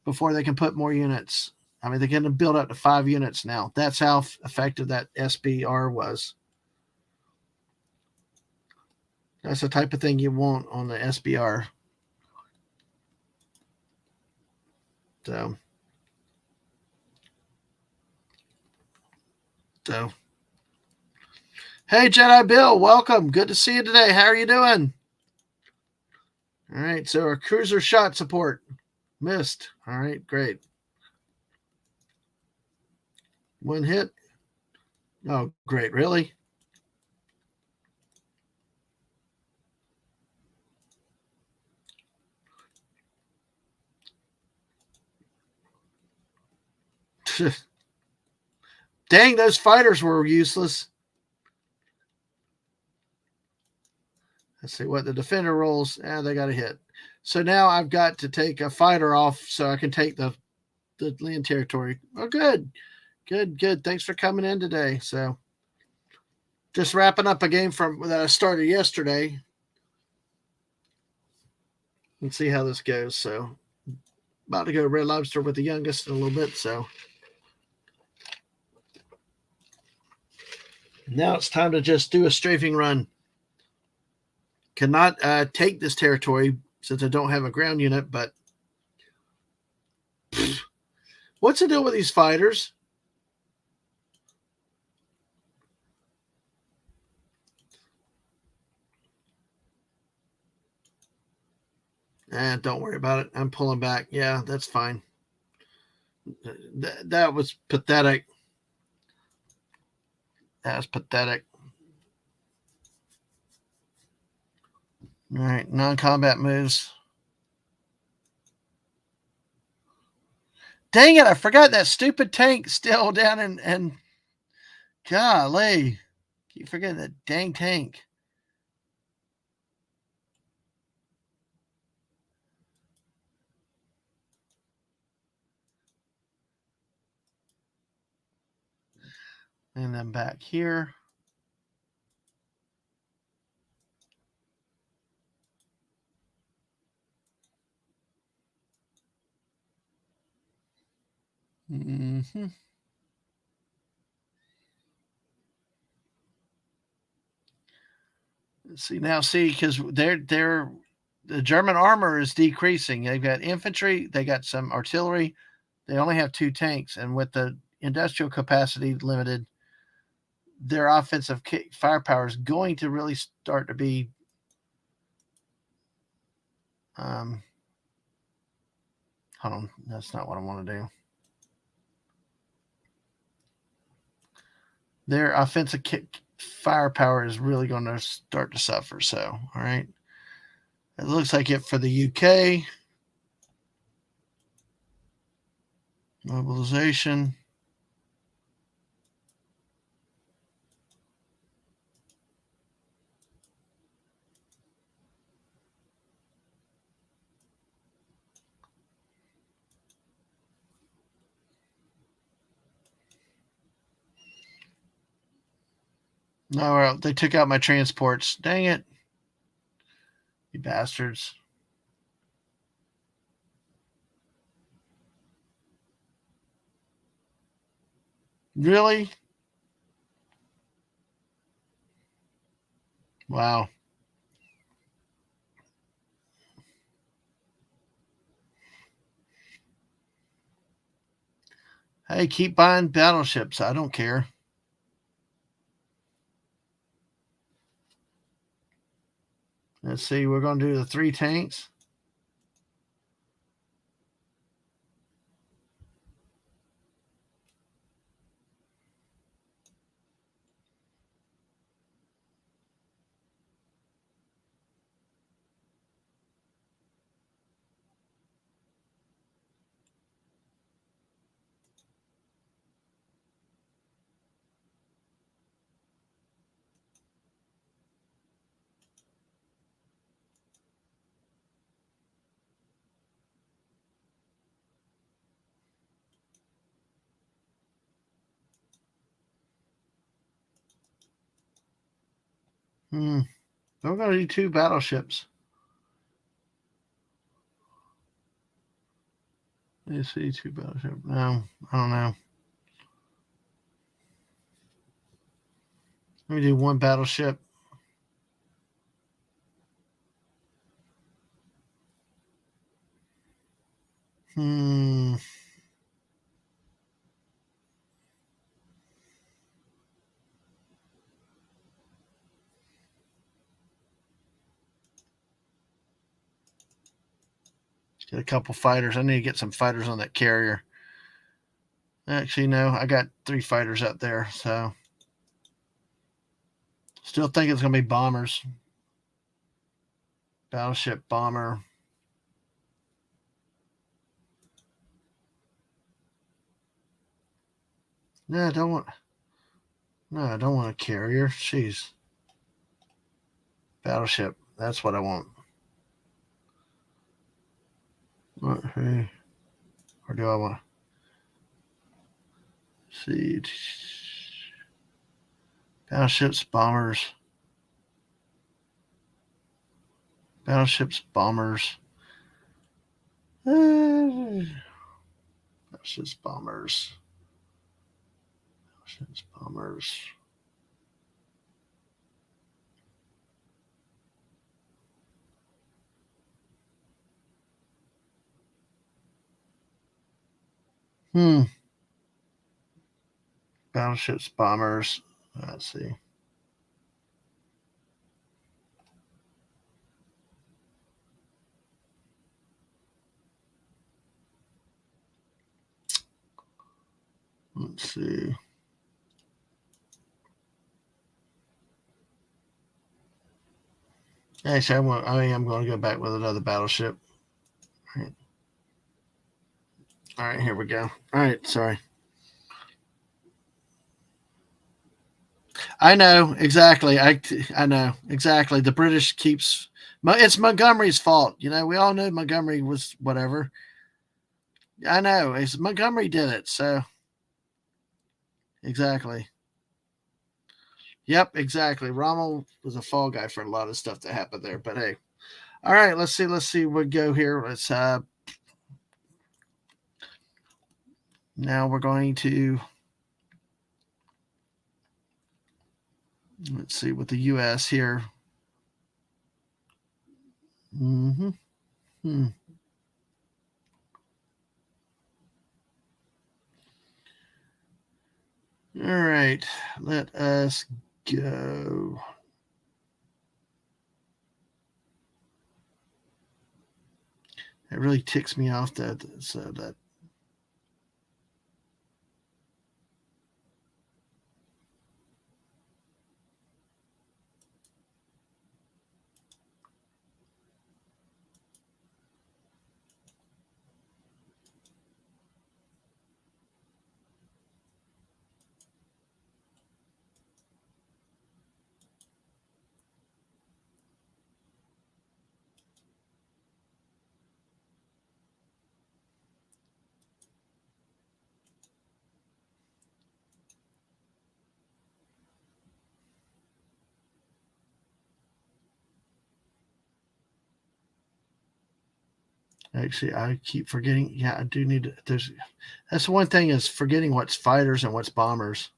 before they can put more units. I mean, they're going to build up to 5 units now. That's how effective that SBR was. That's the type of thing you want on the SBR. So hey, Jedi Bill, welcome. Good to see you today. How are you doing? All right, so our cruiser shot support missed. All right, great. 1 hit. Oh, great. Really? Dang, those fighters were useless. Let's see what the defender rolls. They got a hit. So now I've got to take a fighter off so I can take the land territory. Oh, good. Good. Thanks for coming in today. So just wrapping up a game that I started yesterday. Let's see how this goes. So about to go Red Lobster with the youngest in a little bit. So now it's time to just do a strafing run. Cannot take this territory since I don't have a ground unit, but what's the deal with these fighters? Don't worry about it. I'm pulling back. Yeah, that's fine. That was pathetic. That was pathetic. All right, non-combat moves. Dang it, I forgot that stupid tank still down and golly. Keep forgetting that dang tank. And then back here. Mm-hmm. See, because the German armor is decreasing. They've got infantry, they got some artillery. They only have 2 tanks, and with the industrial capacity limited, their offensive firepower is going to really start to be hold on, that's not what I want to do. Their offensive firepower is really going to start to suffer. So, all right. It looks like it for the UK. Mobilization. No, they took out my transports. Dang it. You bastards. Really? Wow. Hey, keep buying battleships. I don't care. Let's see. We're going to do the 3 tanks. We're going to do 2 battleships. Let's see, 2 battleships. No, I don't know. Let me do 1 battleship. Get a couple fighters. I need to get some fighters on that carrier. Actually, no, I got 3 fighters up there, so still think it's going to be bombers. Battleship bomber. No, I don't want. No, I don't want a carrier. Jeez. Battleship. That's what I want. Okay. Or do I want to see battleships, bombers, battleships, bombers, battleships, bombers, battleships, bombers. Battleships, bombers. Let's see. Let's see. Actually, I'm going to go back with another battleship. All right, here we go. All right, sorry. I know exactly. I know exactly. The British keeps. It's Montgomery's fault. You know, we all knew Montgomery was whatever. I know. It's Montgomery did it. So exactly. Yep, exactly. Rommel was a fall guy for a lot of stuff that happened there. But hey, all right. Let's see. We go here. Now we're going to. Let's see with the U.S. here. Mm-hmm. Hmm. All right, let us go. It really ticks me off that that. Actually, I keep forgetting. Yeah, I do need to. That's one thing is forgetting what's fighters and what's bombers.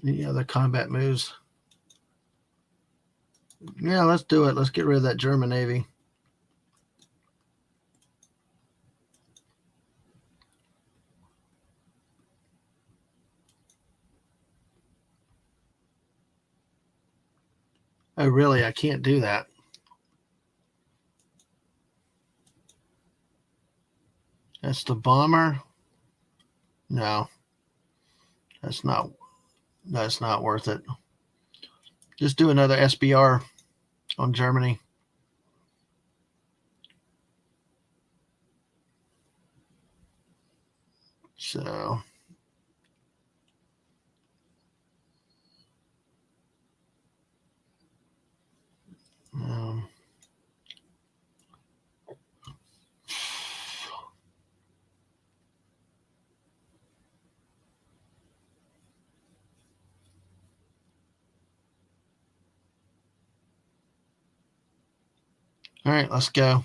Any other combat moves? Yeah, let's do it. Let's get rid of that German Navy. Oh, really? I can't do that. That's the bomber. No, that's not. That's not worth it. Just do another SBR on Germany. So. Um, all right, let's go.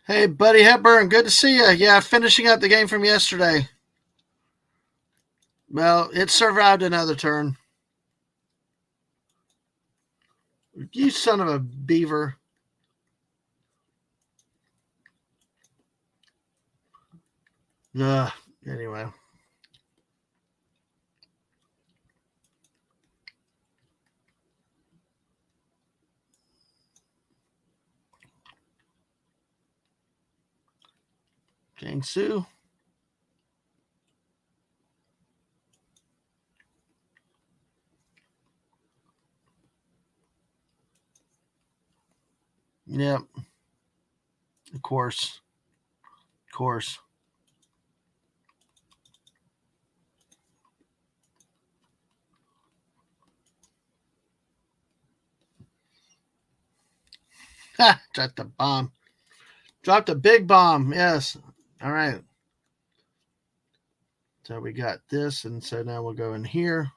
Hey, Buddy Hepburn, good to see you. Yeah, finishing up the game from yesterday. Well, it survived another turn. You son of a beaver. Ugh, anyway. Jane Sue. Yep. Of course. Of course. Ha! Dropped the bomb. Dropped a big bomb. Yes. All right. So we got this, and so now we'll go in here.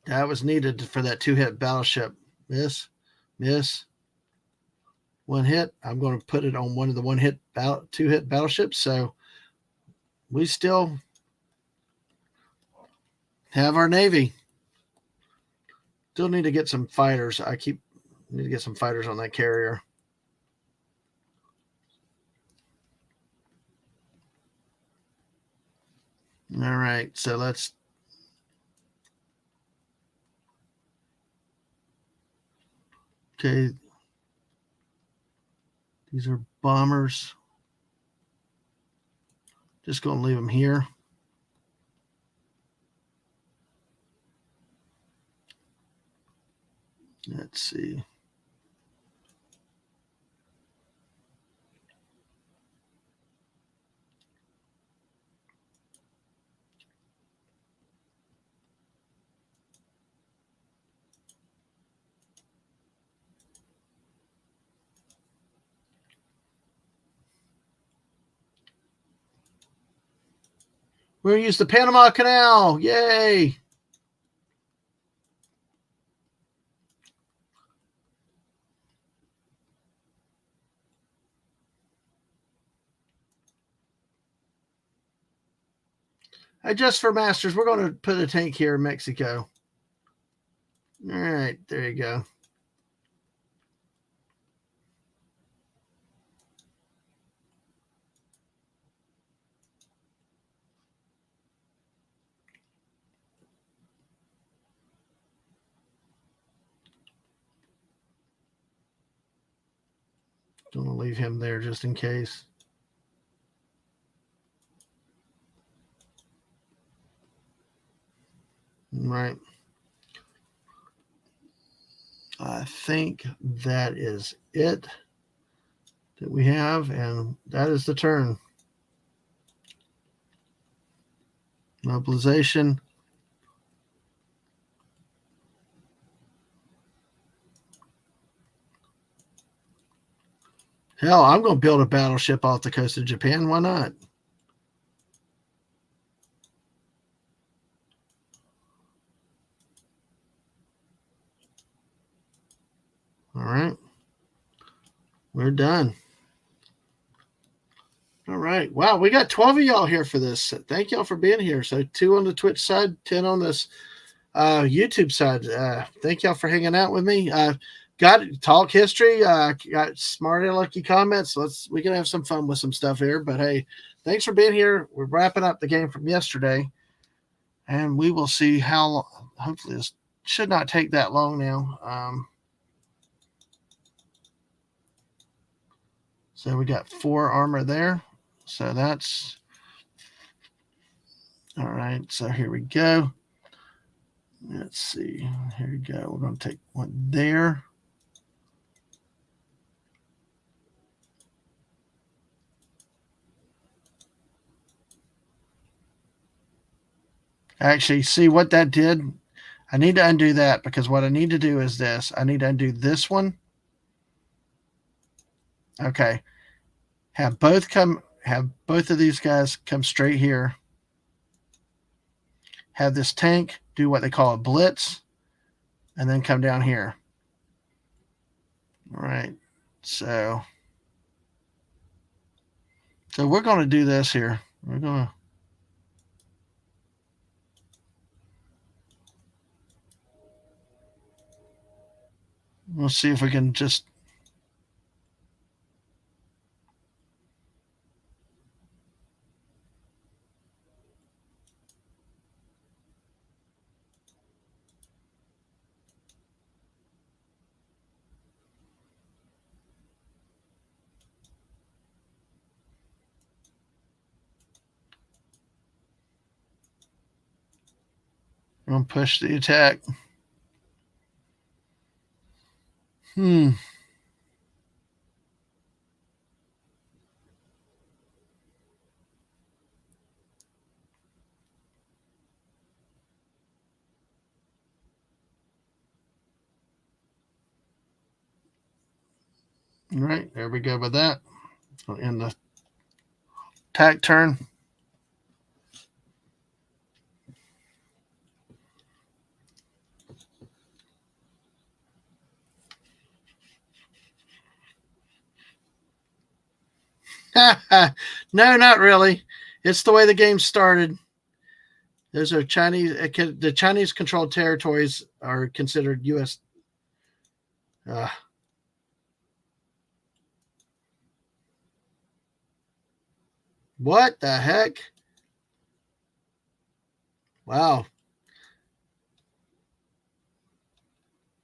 That was needed for that 2-hit battleship. Miss. One hit. I'm going to put it on one of the 2-hit battleships. So we still have our Navy. Still need to get some fighters. Need to get some fighters on that carrier. All right. So let's. Okay. These are bombers. Just going to leave them here. Let's see. We're going to use the Panama Canal. Yay. Just for Masters, we're going to put a tank here in Mexico. All right. There you go. Going to leave him there just in case. Right. I think that is it that we have, and that is the turn. Mobilization. Hell, I'm going to build a battleship off the coast of Japan. Why not? All right. We're done. All right. Wow, we got 12 of y'all here for this. Thank y'all for being here. So 2 on the Twitch side, 10 on this YouTube side. Thank y'all for hanging out with me. Got talk history. Got smart and lucky comments. We can have some fun with some stuff here. But hey, thanks for being here. We're wrapping up the game from yesterday, and we will see how. Hopefully, this should not take that long now. So we got 4 armor there. So that's all right. So here we go. Let's see. Here we go. We're going to take one there. Actually, see what that did? I need to undo that because what I need to do is this. I need to undo this one. Okay. Have both of these guys come straight here. Have this tank do what they call a blitz, and then come down here. All right. So we're going to do this here. We'll see if we can just. I'm going to push the attack. All right, there we go with that. In the attack turn. No, not really. It's the way the game started. Those are Chinese. The Chinese controlled territories are considered U.S. What the heck? Wow.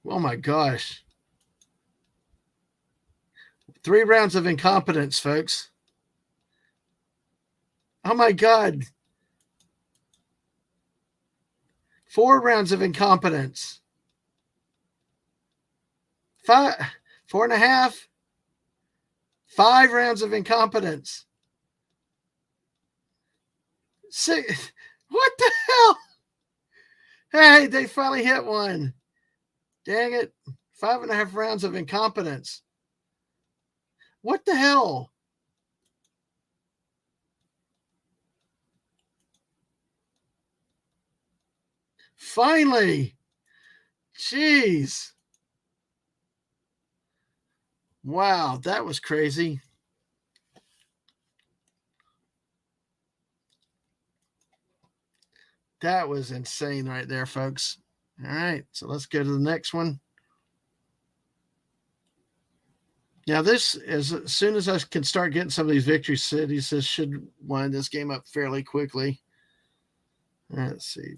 Oh my gosh. 3 rounds of incompetence, folks. Oh my God. 4 rounds of incompetence. 4.5. 5 rounds of incompetence. 6. What the hell? Hey, they finally hit one. Dang it. 5.5 rounds of incompetence. What the hell? Finally. Jeez. Wow, that was crazy. That was insane right there, folks. All right, so let's go to the next one. Now, this is as soon as I can start getting some of these victory cities, this should wind this game up fairly quickly. Let's see.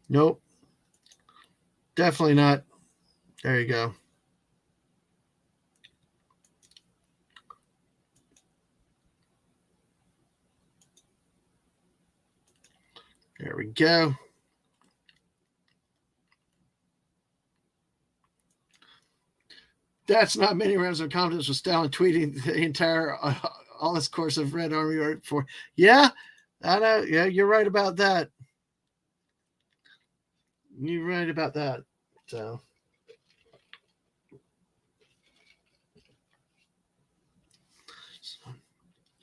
Nope. Definitely not. There you go. There we go. That's not many rounds of confidence with Stalin tweeting the entire all this course of Red Army Art for. Yeah, I know. Yeah, you're right about that. You're right about that. So.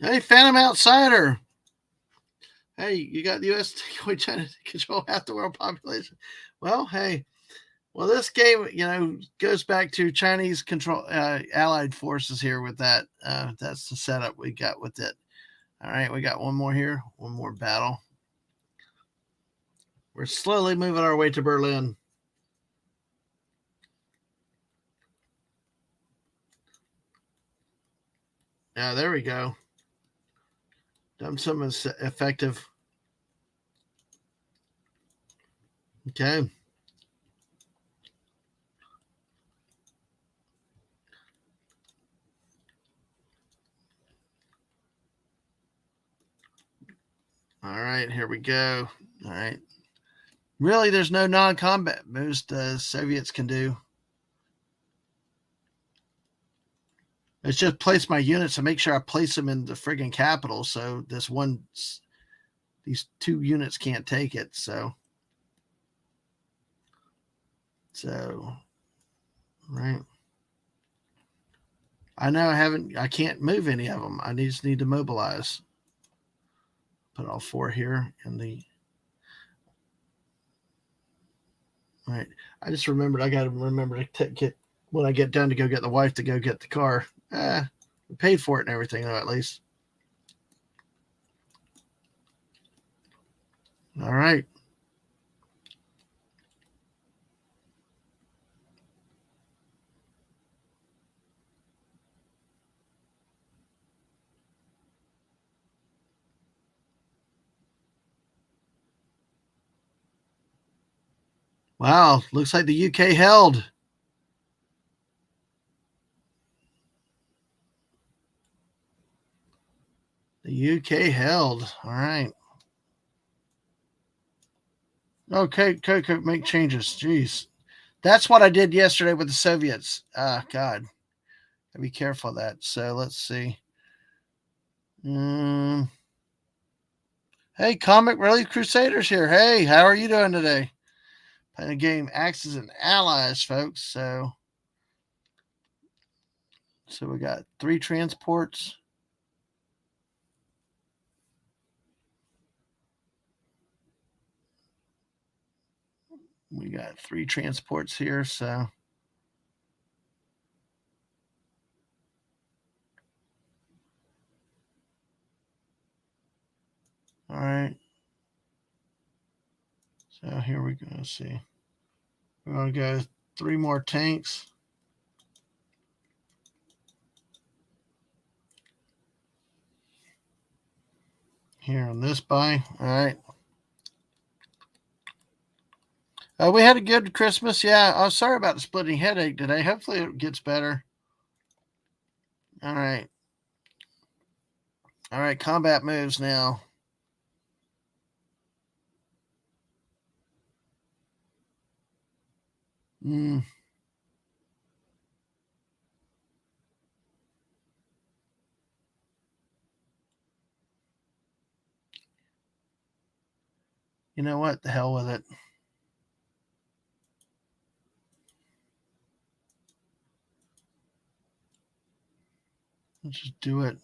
Hey, Phantom Outsider. Hey, you got the U.S. taking away China to control half the world population. Well, hey. Well, this game, goes back to Chinese control allied forces here with that. That's the setup we got with it. All right, we got one more here, one more battle. We're slowly moving our way to Berlin. Yeah, there we go. Done some effective. Okay. All right, here we go. All right. Really, there's no non-combat moves the Soviets can do. It's just place my units and make sure I place them in the friggin' capital. So this one these 2 units can't take it. So right. I know I can't move any of them. I just need to mobilize. Put all 4 here in the. All right. I just remembered I got to remember to get when I get done to go get the wife to go get the car. We paid for it and everything, though, at least. All right. Wow. Looks like the UK held. The UK held. All right. Okay, Coco, make changes. Jeez. That's what I did yesterday with the Soviets. God. Gotta be careful of that. So let's see. Hey, Comic Relief Crusaders here. Hey, how are you doing today? Playing a game Axes and Allies, folks. So we got 3 transports. We got 3 transports here, so all right. So here we go. Let's see. We're gonna go 3 more tanks. Here on this buy. All right. We had a good Christmas. Yeah. Oh, sorry about the splitting headache today. Hopefully it gets better. All right. All right. Combat moves now. You know what? The hell with it. Let's just do it.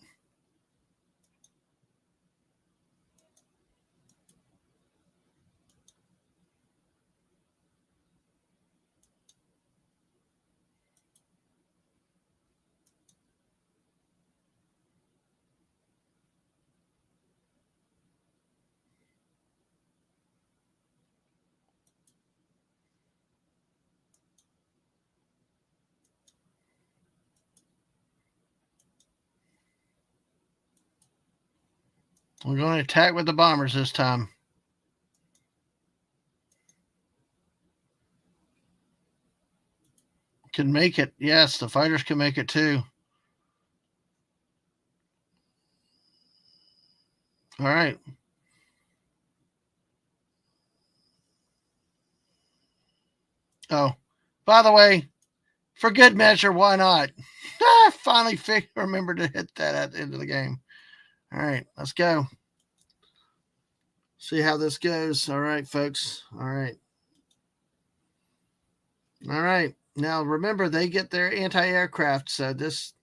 We're going to attack with the bombers this time. Can make it. Yes, the fighters can make it too. All right. Oh, by the way, for good measure, why not? Finally remember to hit that at the end of the game. All right, let's go. See how this goes. All right, folks. All right. All right. Now remember, they get their anti-aircraft. So this,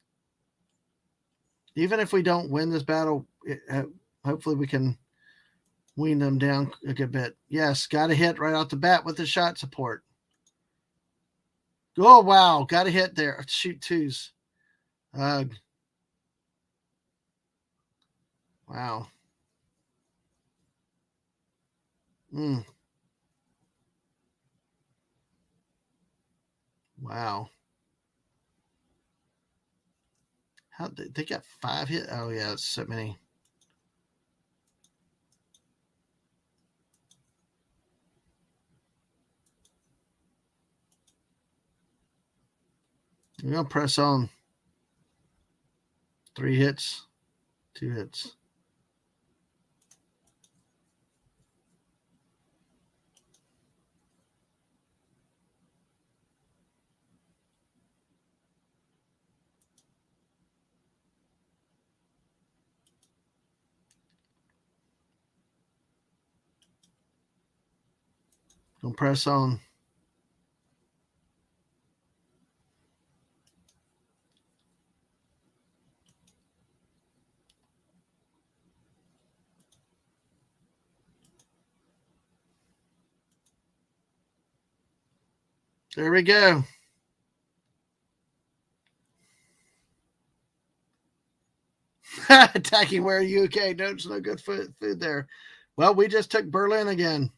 even if we don't win this battle, hopefully we can wean them down a good bit. Yes, got to hit right off the bat with the shot support. Oh, wow. Got to hit there. Shoot 2s. Wow. Wow. How they got 5 hit? Oh, yeah. It's so many. We're going to press on. 3 hits, 2 hits. Don't press on. There we go. Attacking where UK. No, it's no good food there. Well, we just took Berlin again.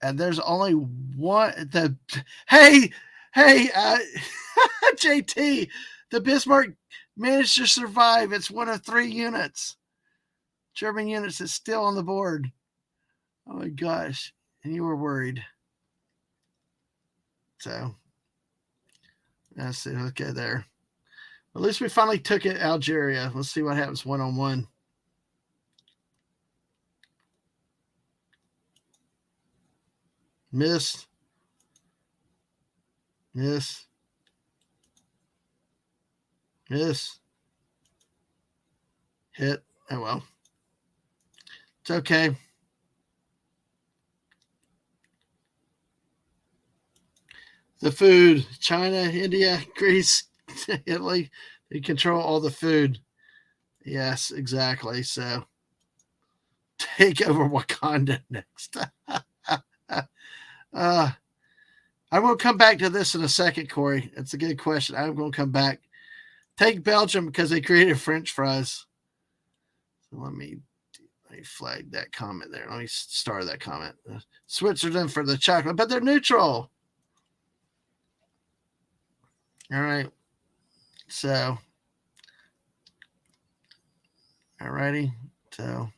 And there's only one. Hey, JT, the Bismarck managed to survive. It's one of 3 units. German units is still on the board. Oh my gosh. And you were worried. So let's see. Okay, there. At least we finally took it, Algeria. Let's see what happens 1-on-1. Miss. Miss. Miss. Hit. Oh well. It's okay. The food. China, India, Greece, Italy. They control all the food. Yes, exactly. So take over Wakanda next. I will come back to this in a second, Corey. It's a good question. I'm going to come back. Take Belgium because they created French fries. So let me flag that comment there. Let me star that comment. Switzerland for the chocolate, but they're neutral. All right. So, all righty. So,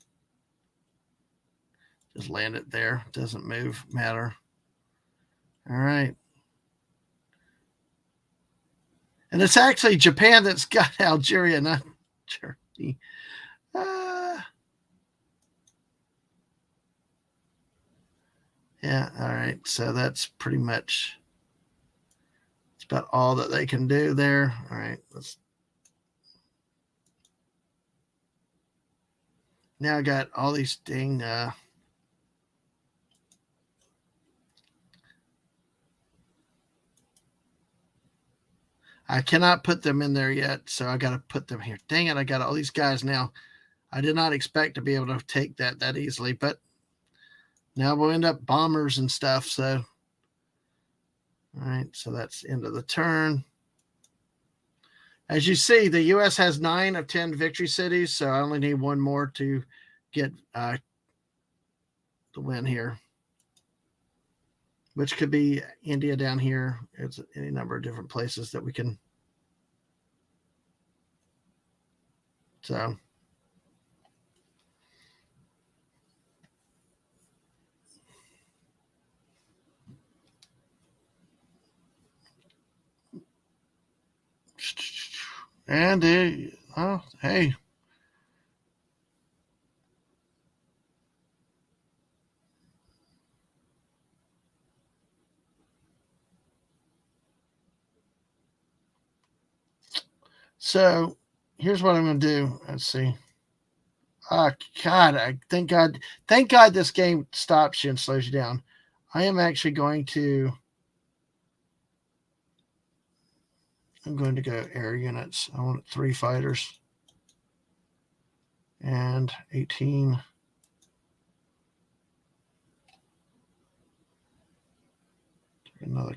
just land it there. Doesn't move. Matter. All right. And it's actually Japan that's got Algeria, not Germany. Yeah, all right. So that's pretty much it's about all that they can do there. All right, let's now I got all these dang I cannot put them in there yet, so I got to put them here. Dang it, I got all these guys now. I did not expect to be able to take that easily, but now we'll end up bombers and stuff. So, all right, so that's the end of the turn. As you see, the U.S. has 9 of 10 victory cities, so I only need one more to get the win here, which could be India down here. It's any number of different places that we can. So. And hey. So here's what I'm going to do. Let's see. Oh, God, thank God this game stops you and slows you down. I am actually going to. I'm going to go air units. I want 3 fighters and 18. Another.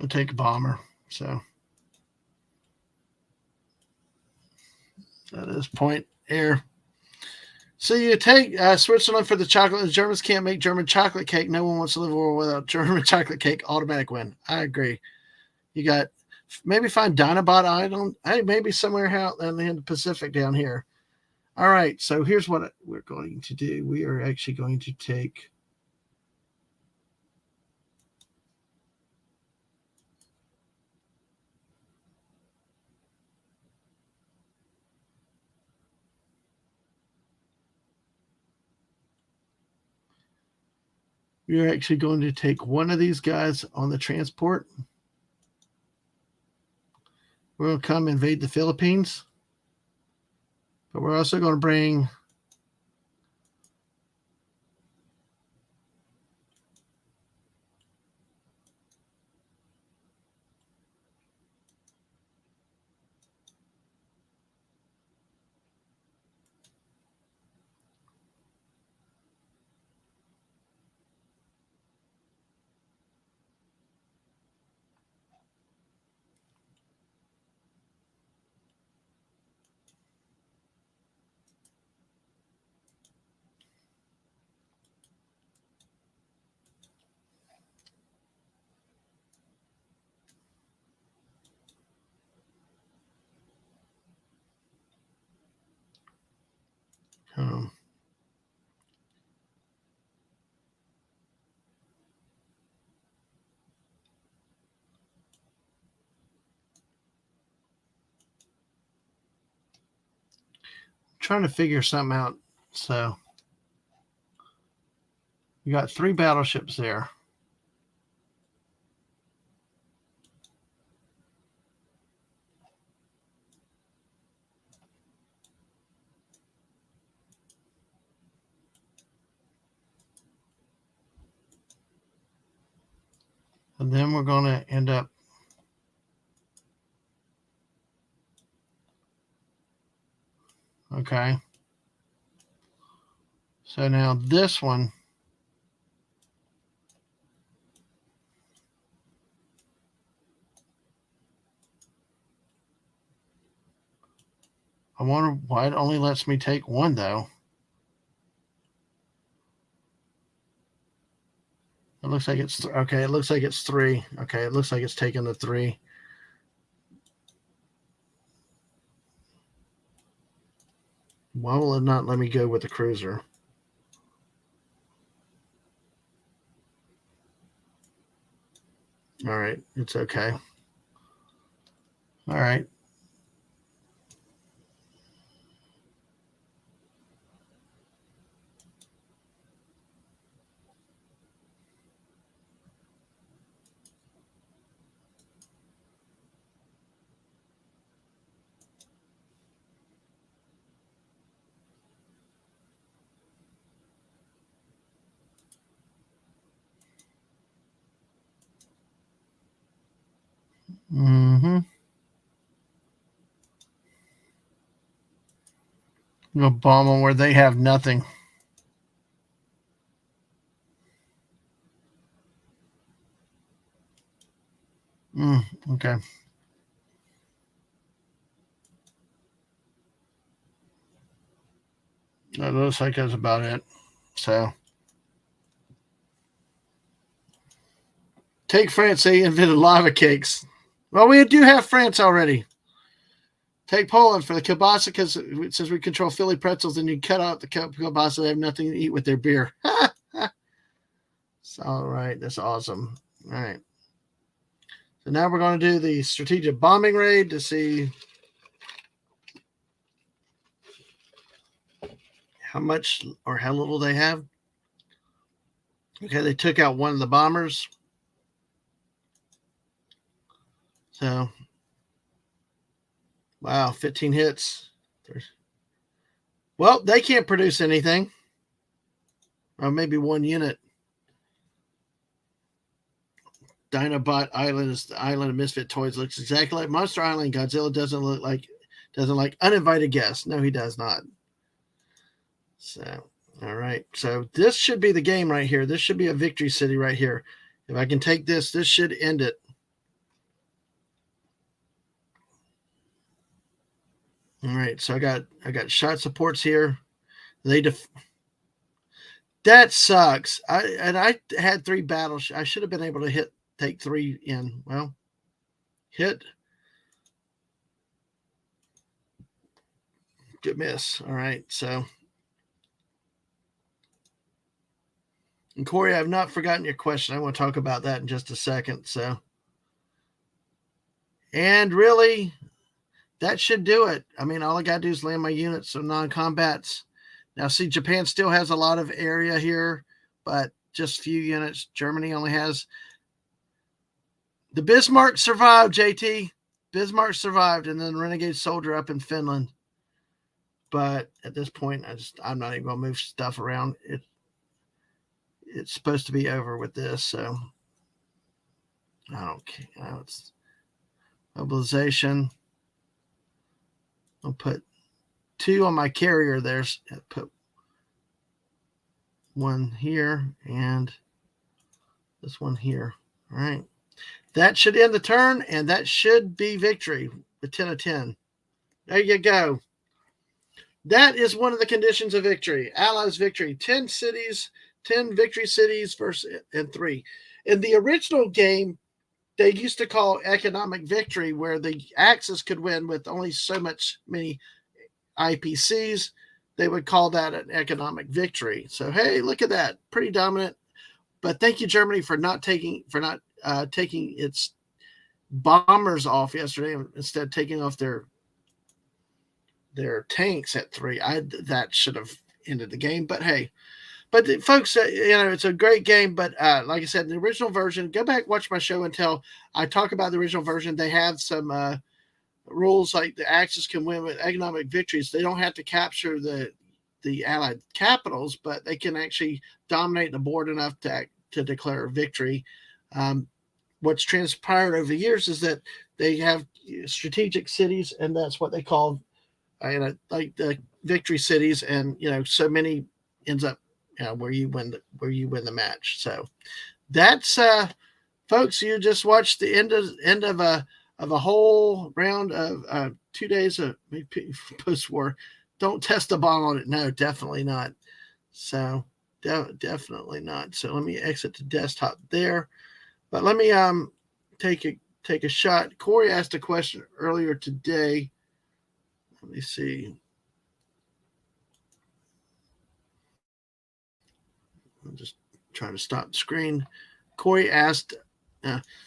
I'll take a bomber. So that is point air. So you take Switzerland for the chocolate. The Germans can't make German chocolate cake. No one wants to live in a world without German chocolate cake. Automatic win. I agree. You got maybe find Dinobot Island. Hey, maybe somewhere out in the Pacific down here. All right. So here's what we're going to do. We are actually going to take. we're actually going to take one of these guys on the transport. We're going to come invade the Philippines. But we're also going to bring um, trying to figure something out. So we got 3 battleships there. And then we're going to end up okay. So now this one, I wonder why it only lets me take one though. It looks like it's okay. It looks like it's 3. Okay, it looks like it's taking the 3. Why will it not let me go with the cruiser? All right, it's okay. All right. Mm-hmm. I'm gonna bomb them where they have nothing. Okay. That looks like that's about it. So take France. They invented lava cakes. Well, we do have France already. Take Poland for the kielbasa because since we control Philly pretzels, and you cut out the kielbasa, they have nothing to eat with their beer. So, all right, that's awesome. All right. So now we're going to do the strategic bombing raid to see how much or how little they have. Okay, they took out one of the bombers. So, wow, 15 hits. Well, they can't produce anything. Or maybe one unit. Dinobot Island is the island of misfit toys. Looks exactly like Monster Island. Godzilla doesn't like uninvited guests. No, he does not. So, all right. So this should be the game right here. This should be a victory city right here. If I can take this, this should end it. All right. So I got shot supports here. That sucks. I had 3 battles. I should have been able to take 3 in. Well, hit. Good miss. All right. So, and Corey, I've not forgotten your question. I want to talk about that in just a second. So, and really, that should do it. I mean, all I got to do is land my units of non-combats. Now, see, Japan still has a lot of area here, but just few units. Germany only has the Bismarck survived, JT. Bismarck survived, and then Renegade Soldier up in Finland. But at this point, I'm not even gonna move stuff around. It's supposed to be over with this, so I don't care. It's mobilization. I'll put 2 on my carrier there. Put 1 here and this 1 here. All right. That should end the turn, and that should be victory with 10 of 10. There you go. That is one of the conditions of victory. Allies victory. 10 cities, 10 victory cities versus and 3. In the original game, they used to call economic victory, where the Axis could win with only many IPCs. They would call that an economic victory. So hey, look at that, pretty dominant. But thank you, Germany, for not taking its bombers off yesterday, instead taking off their tanks at 3. That should have ended the game. But hey, folks, it's a great game. But like I said, the original version, go back, watch my show until I talk about the original version. They have some rules like the Axis can win with economic victories. They don't have to capture the Allied capitals, but they can actually dominate the board enough to declare a victory. What's transpired over the years is that they have strategic cities, and that's what they call like the victory cities, and so many ends up where you win the match. So that's folks, you just watched the end of a whole round of 2 days of post-war. Don't test the bomb on it. No, definitely not. So definitely not. So let me exit the desktop there. But let me take a shot. Corey asked a question earlier today. Let me see. I'm just trying to stop the screen. Corey asked,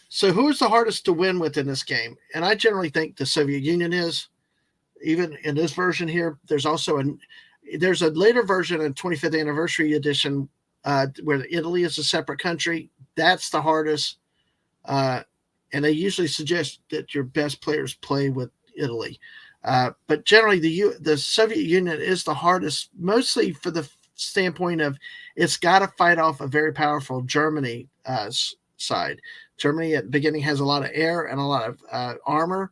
so who is the hardest to win with in this game? And I generally think the Soviet Union is. Even in this version here, there's also there's a later version, a 25th anniversary edition, where Italy is a separate country. That's the hardest. And they usually suggest that your best players play with Italy. But generally, the Soviet Union is the hardest, mostly for the standpoint of it's got to fight off a very powerful Germany side. Germany at the beginning has a lot of air and a lot of armor.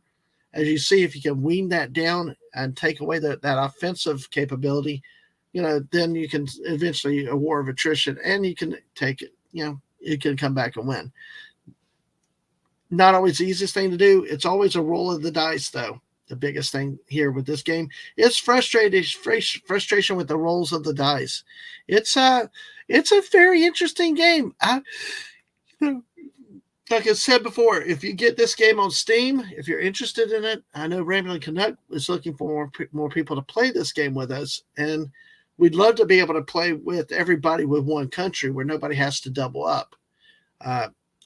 As you see, if you can wean that down and take away that offensive capability, then you can eventually a war of attrition, and you can take it. You can come back and win. Not always the easiest thing to do. It's always a roll of the dice, though. The biggest thing here with this game is frustration with the rolls of the dice. It's a very interesting game. Like I said before, if you get this game on Steam, if you're interested in it, I know Rambling Canuck is looking for more people to play this game with us, and we'd love to be able to play with everybody with one country where nobody has to double up.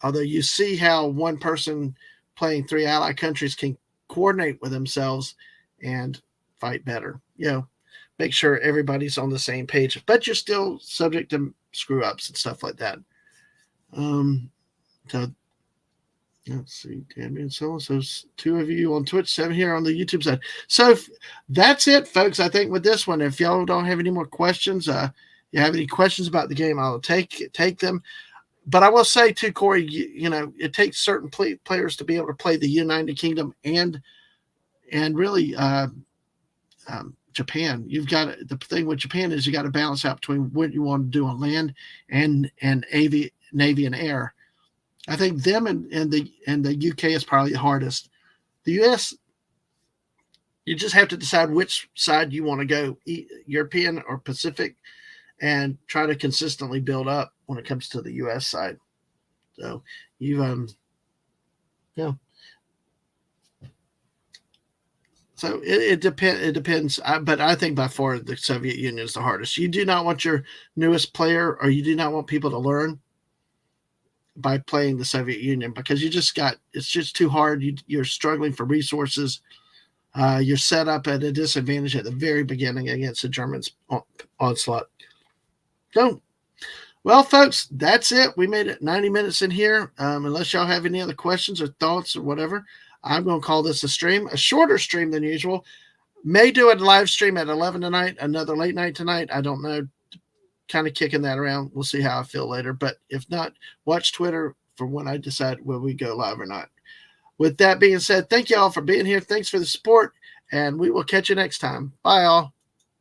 Although you see how one person playing 3 allied countries can coordinate with themselves and fight better. Make sure everybody's on the same page, but you're still subject to screw ups and stuff like that. So let's see, Dadman, so 2 of you on Twitch, 7 here on the YouTube side. So that's it, folks. I think with this one, if y'all don't have any more questions, you have any questions about the game, I'll take them. But I will say too, Corey, it takes certain players to be able to play the United Kingdom and really Japan. You've got the thing with Japan is you got to balance out between what you want to do on land and Navy and air. I think them and the UK is probably the hardest. The US, you just have to decide which side you want to go, European or Pacific, and try to consistently build up when it comes to the US side. So So it depends. But I think by far the Soviet Union is the hardest. You do not want your newest player, or you do not want people to learn by playing the Soviet Union, because it's just too hard. You're struggling for resources. You're set up at a disadvantage at the very beginning against the Germans' onslaught. So, Well, folks, that's it. We made it 90 minutes in here. Unless y'all have any other questions or thoughts or whatever, I'm going to call this a stream, a shorter stream than usual. May do a live stream at 11 tonight, another late night tonight. I don't know. Kind of kicking that around. We'll see how I feel later. But if not, watch Twitter for when I decide whether we go live or not. With that being said, thank you all for being here. Thanks for the support, and we will catch you next time. Bye, all.